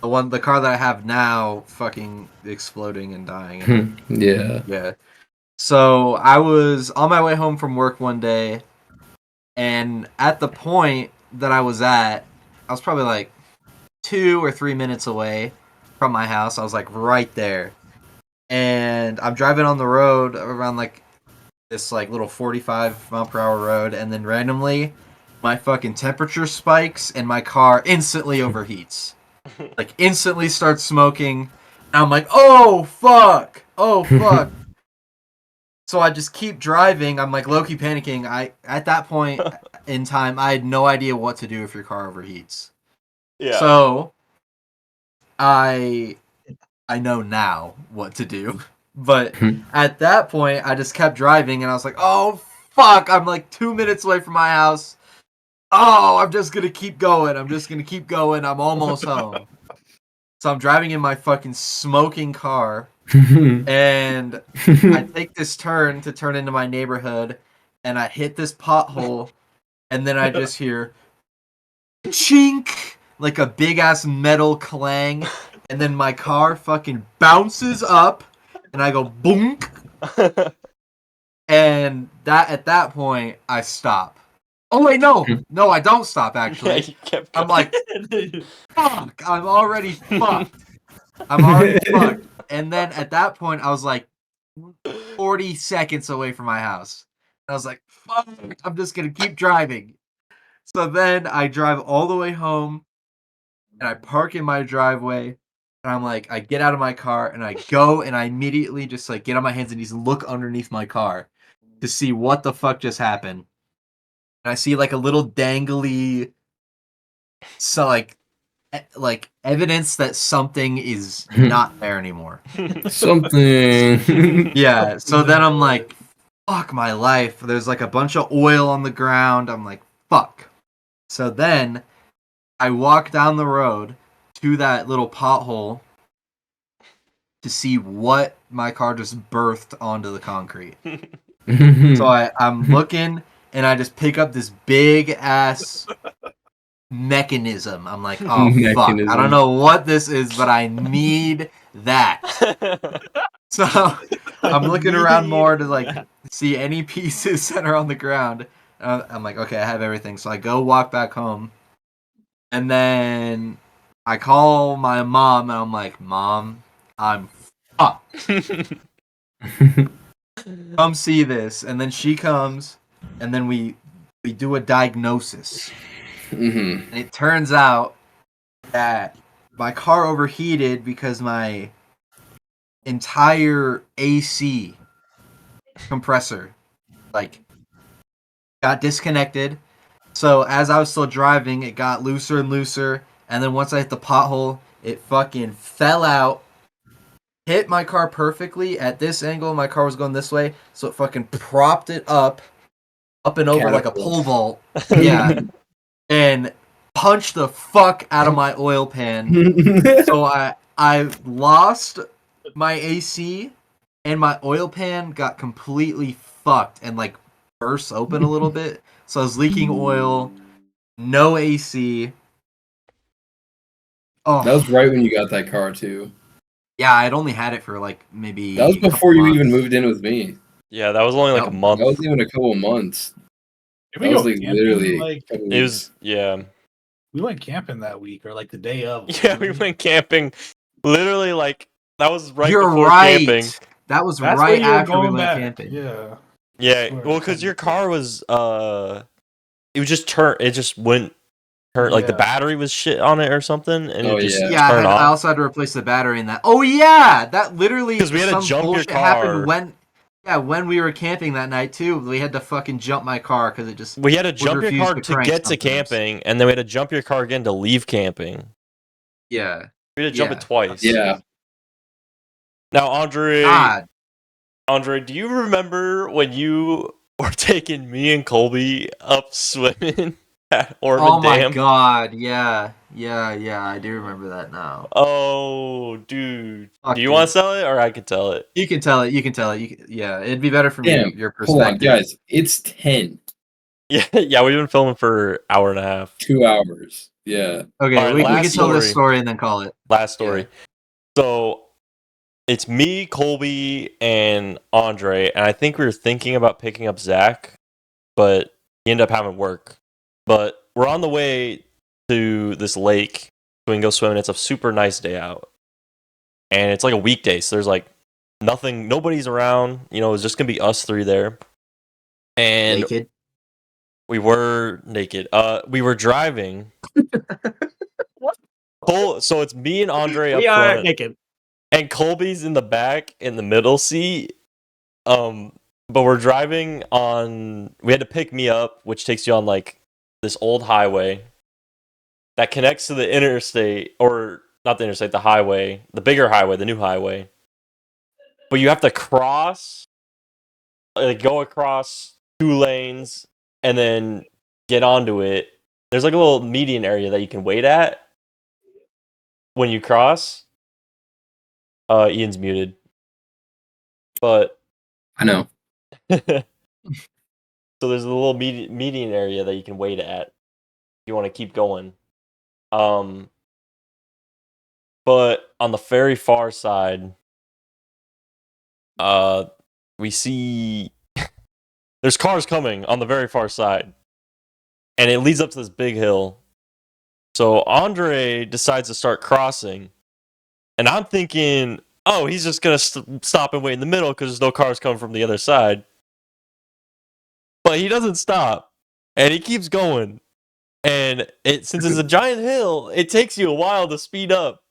the car that I have now, fucking exploding and dying. yeah. Yeah. So I was on my way home from work one day, and at the point that I was at, I was probably like 2 or 3 minutes away from my house. I was like right there. And I'm driving on the road around like this like little 45 mile per hour road, and then randomly my fucking temperature spikes and my car instantly overheats. Like instantly starts smoking. And I'm like, oh fuck, oh fuck. So I just keep driving. I'm like low-key panicking. At that point in time, I had no idea what to do if your car overheats. Yeah. So I know now what to do. But at that point, I just kept driving, and I was like, oh fuck, I'm like 2 minutes away from my house. Oh, I'm just gonna keep going. I'm almost home. So I'm driving in my fucking smoking car, and I take this turn to turn into my neighborhood, and I hit this pothole, and then I just hear chink, like a big ass metal clang, and then my car fucking bounces up, and I go boonk, and at that point I stop. Oh wait, no, I don't stop Yeah, actually. you kept I'm going. like, fuck, I'm already fucked. And then at that point, I was like 40 seconds away from my house. I was like, fuck, I'm just gonna keep driving. So then I drive all the way home, and I park in my driveway, and I'm like, I get out of my car, and I go, and I immediately just like get on my hands and knees and look underneath my car to see what the fuck just happened. And I see like a little dangly, so like evidence that something is not there anymore. Something. Yeah, so then I'm like, fuck my life. There's like a bunch of oil on the ground. I'm like, fuck. So then I walk down the road to that little pothole to see what my car just birthed onto the concrete. So I'm looking, and I just pick up this big ass mechanism. I'm like, oh fuck. I Mechanism. don't know what this is, but I need that. So I'm looking around more to like see any pieces that are on the ground. I'm like, okay, I have everything. So I go walk back home, and then I call my mom, and I'm like, Mom, I'm fucked. Come see this. And then she comes, and then we do a diagnosis. Mhm. And it turns out that my car overheated because my entire AC compressor like got disconnected. So as I was still driving, it got looser and looser, and then once I hit the pothole, it fucking fell out, hit my car perfectly at this angle. My car was going this way, so it fucking propped it up and over like a pole vault. Yeah. And punched the fuck out of my oil pan. So I lost my AC, and my oil pan got completely fucked and like burst open a little bit. So I was leaking oil, no AC. Oh, That was right when you got that car too. yeah, I'd only had it for like maybe. That was a couple before you even months. moved in with me. Yeah, that was only like a No, month. That was even a couple of months. Did That we was go like camping? literally. Like a couple It weeks. was yeah. we went camping that week or like the day of. Yeah, we went camping. Literally, like that was right You're before right. camping. That was That's right when you were after we going went back. camping. Yeah. Yeah, Swear, well, because something your like that. car was it was just turn. It just wouldn't turn. Like the Yeah. battery was shit on it or something, and Oh, it just yeah. Yeah, turned I off. also had to replace the battery in that. Oh yeah, that literally 'Cause we had to some jump your bullshit car. happened when we were camping that night too. We had to fucking jump my car because it just We had to jump your refuse car to to crank get to sometimes. camping, and then we had to jump your car again to leave camping. Yeah. We had to jump Yeah. it twice. Yeah. Now, Andre, God. do you remember when you were taking me and Colby up swimming at Ormond Oh my Dam? god. Yeah. I do remember that now. Oh, dude. Fuck, Do you dude. want to tell it, or I can tell it? You can tell it. Yeah, it'd be better from Damn. your Hold on, perspective. guys. It's 10. Yeah, yeah. We've been filming for an hour and a half. 2 hours. Yeah. Okay, Alright, we can last tell this story. story and then call it. Last story. So it's me, Colby, and Andre, and I think we were thinking about picking up Zach, but he ended up having work. But we're on the way to this lake so we can go swimming. It's a super nice day out, and it's like a weekday, so there's like nobody's around. You know, it's just gonna be us three there, and Naked. we were naked. We were driving. So it's me and Andre up We are front, naked. and Colby's in the back in the middle seat. But we're driving on. We had to pick me up, which takes you on like this old highway that connects to the interstate, or not the interstate, the highway, the bigger highway, the new highway. But you have to cross, like go across 2 lanes, and then get onto it. There's like a little median area that you can wait at when you cross. Ian's muted, but I know. so there's a little median area that you can wait at if you want to keep going. But on the very far side, we see there's cars coming on the very far side, and it leads up to this big hill. So Andre decides to start crossing, and I'm thinking, oh, he's just gonna stop and wait in the middle because there's no cars coming from the other side. But he doesn't stop, and he keeps going. And since it's a giant hill, it takes you a while to speed up.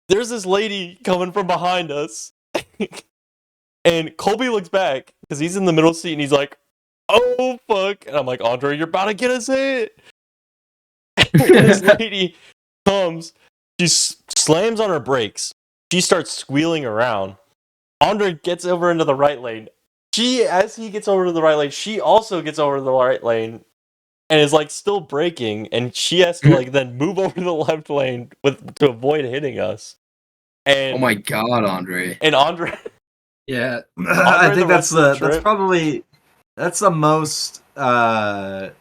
There's this lady coming from behind us, and Colby looks back because he's in the middle seat, and he's like, "Oh fuck!" And I'm like, "Andre, you're about to get us hit." This lady comes, she slams on her brakes. She starts squealing around. Andre gets over into the right lane. As he gets over to the right lane, she also gets over to the right lane and is like still braking, and she has to like then move over to the left lane to avoid hitting us. And Oh my god, Andre. And Andre, Yeah, Andre I the think rest of the trip? that's the most I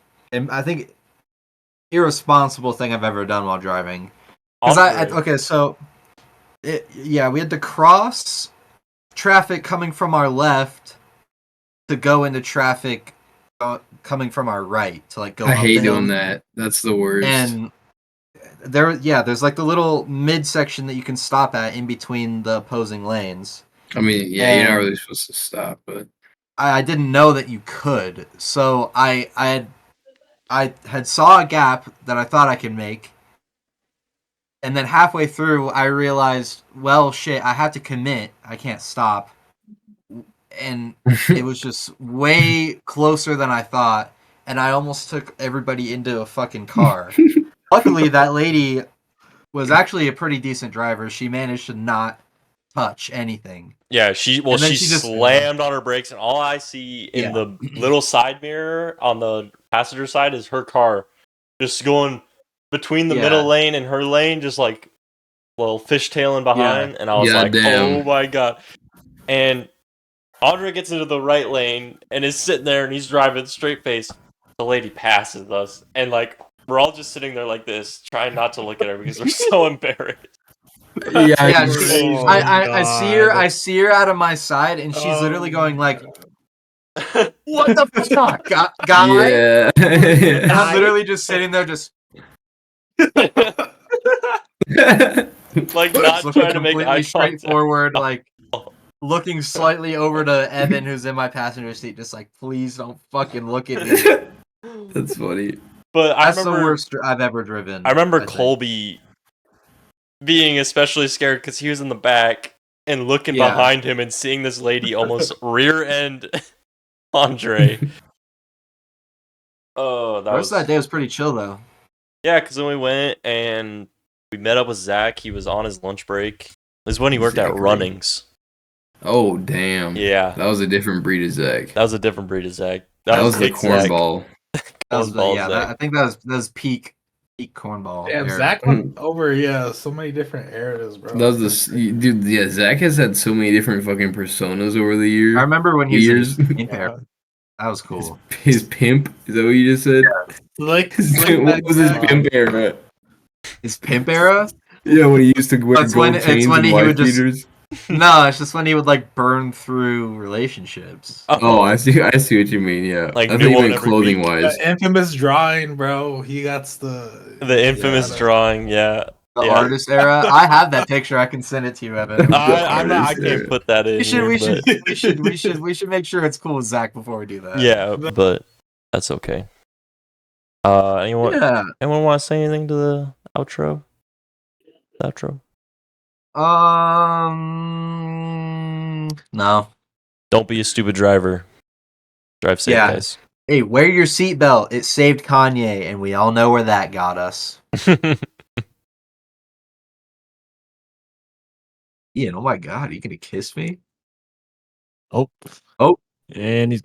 think irresponsible thing I've ever done while driving. Because we had to cross traffic coming from our left to go into traffic coming from our right to like go. I up hate the hill. doing that. That's the worst. And there's like the little midsection that you can stop at in between the opposing lanes. I mean, yeah, you're not really supposed to stop, but I didn't know that you could, so I had saw a gap that I thought I could make, and then halfway through I realized, well, shit, I have to commit. I can't stop, and it was just way closer than I thought, and I almost took everybody into a fucking car. Luckily, that lady was actually a pretty decent driver. She managed to not touch anything. yeah, she just slammed on her brakes, and all I see in the little side mirror on the passenger side is her car just going between the middle lane and her lane, just like little fishtailing behind. And I was like, damn. oh my god. And Andre gets into the right lane and is sitting there, and he's driving straight face. The lady passes us, and like we're all just sitting there like this, trying not to look at her because we're so embarrassed. yeah, I see her out of my side, and she's literally going like, "What the fuck, guy?" Yeah. And I'm literally just sitting there, just Like not looking trying to make completely eye straightforward, like looking slightly over to Evan, who's in my passenger seat, just like, please don't fucking look at me. That's funny. But That's the worst I've ever driven. I remember think. Colby being especially scared because he was in the back and looking behind him and seeing this lady almost rear end Andre. Oh, The rest of that day was pretty chill though. Yeah, because then we went and we met up with Zach. He was on his lunch break. This is when he worked at Zachary. Runnings. Oh damn. Yeah, That was a different breed of Zach. that was a different breed of Zach. That was the big Zach. cornball. Zach. I think that was peak cornball. Damn, era. Zach went over so many different eras, bro. That was dude. Yeah, Zach has had so many different fucking personas over the years. I remember when he was years. in Pimp Era. That was cool. His pimp. Is that what you just said? like What was his pimp era? His Pimp Era? Yeah, when he used to wear It's gold when- it's chains when and he white would just- beaters. No, it's just when he would like burn through relationships. Oh, I see what you mean. Yeah, Like, I new think one even every clothing week. wise. the infamous drawing, bro. He got The infamous Yeah. drawing, yeah. The Yeah. artist era. I have that picture. I can send it to you, Evan. I can't put that in. We here, but- we should make sure it's cool with Zach before we do that. Yeah, but that's okay. Anyone Yeah. want to say anything to the outro? Outro. No. Don't be a stupid driver. Drive safe, Yeah. guys. Hey, wear your seatbelt. It saved Kanye, and we all know where that got us. Ian, oh my god, are you gonna kiss me? Oh. Oh. And he's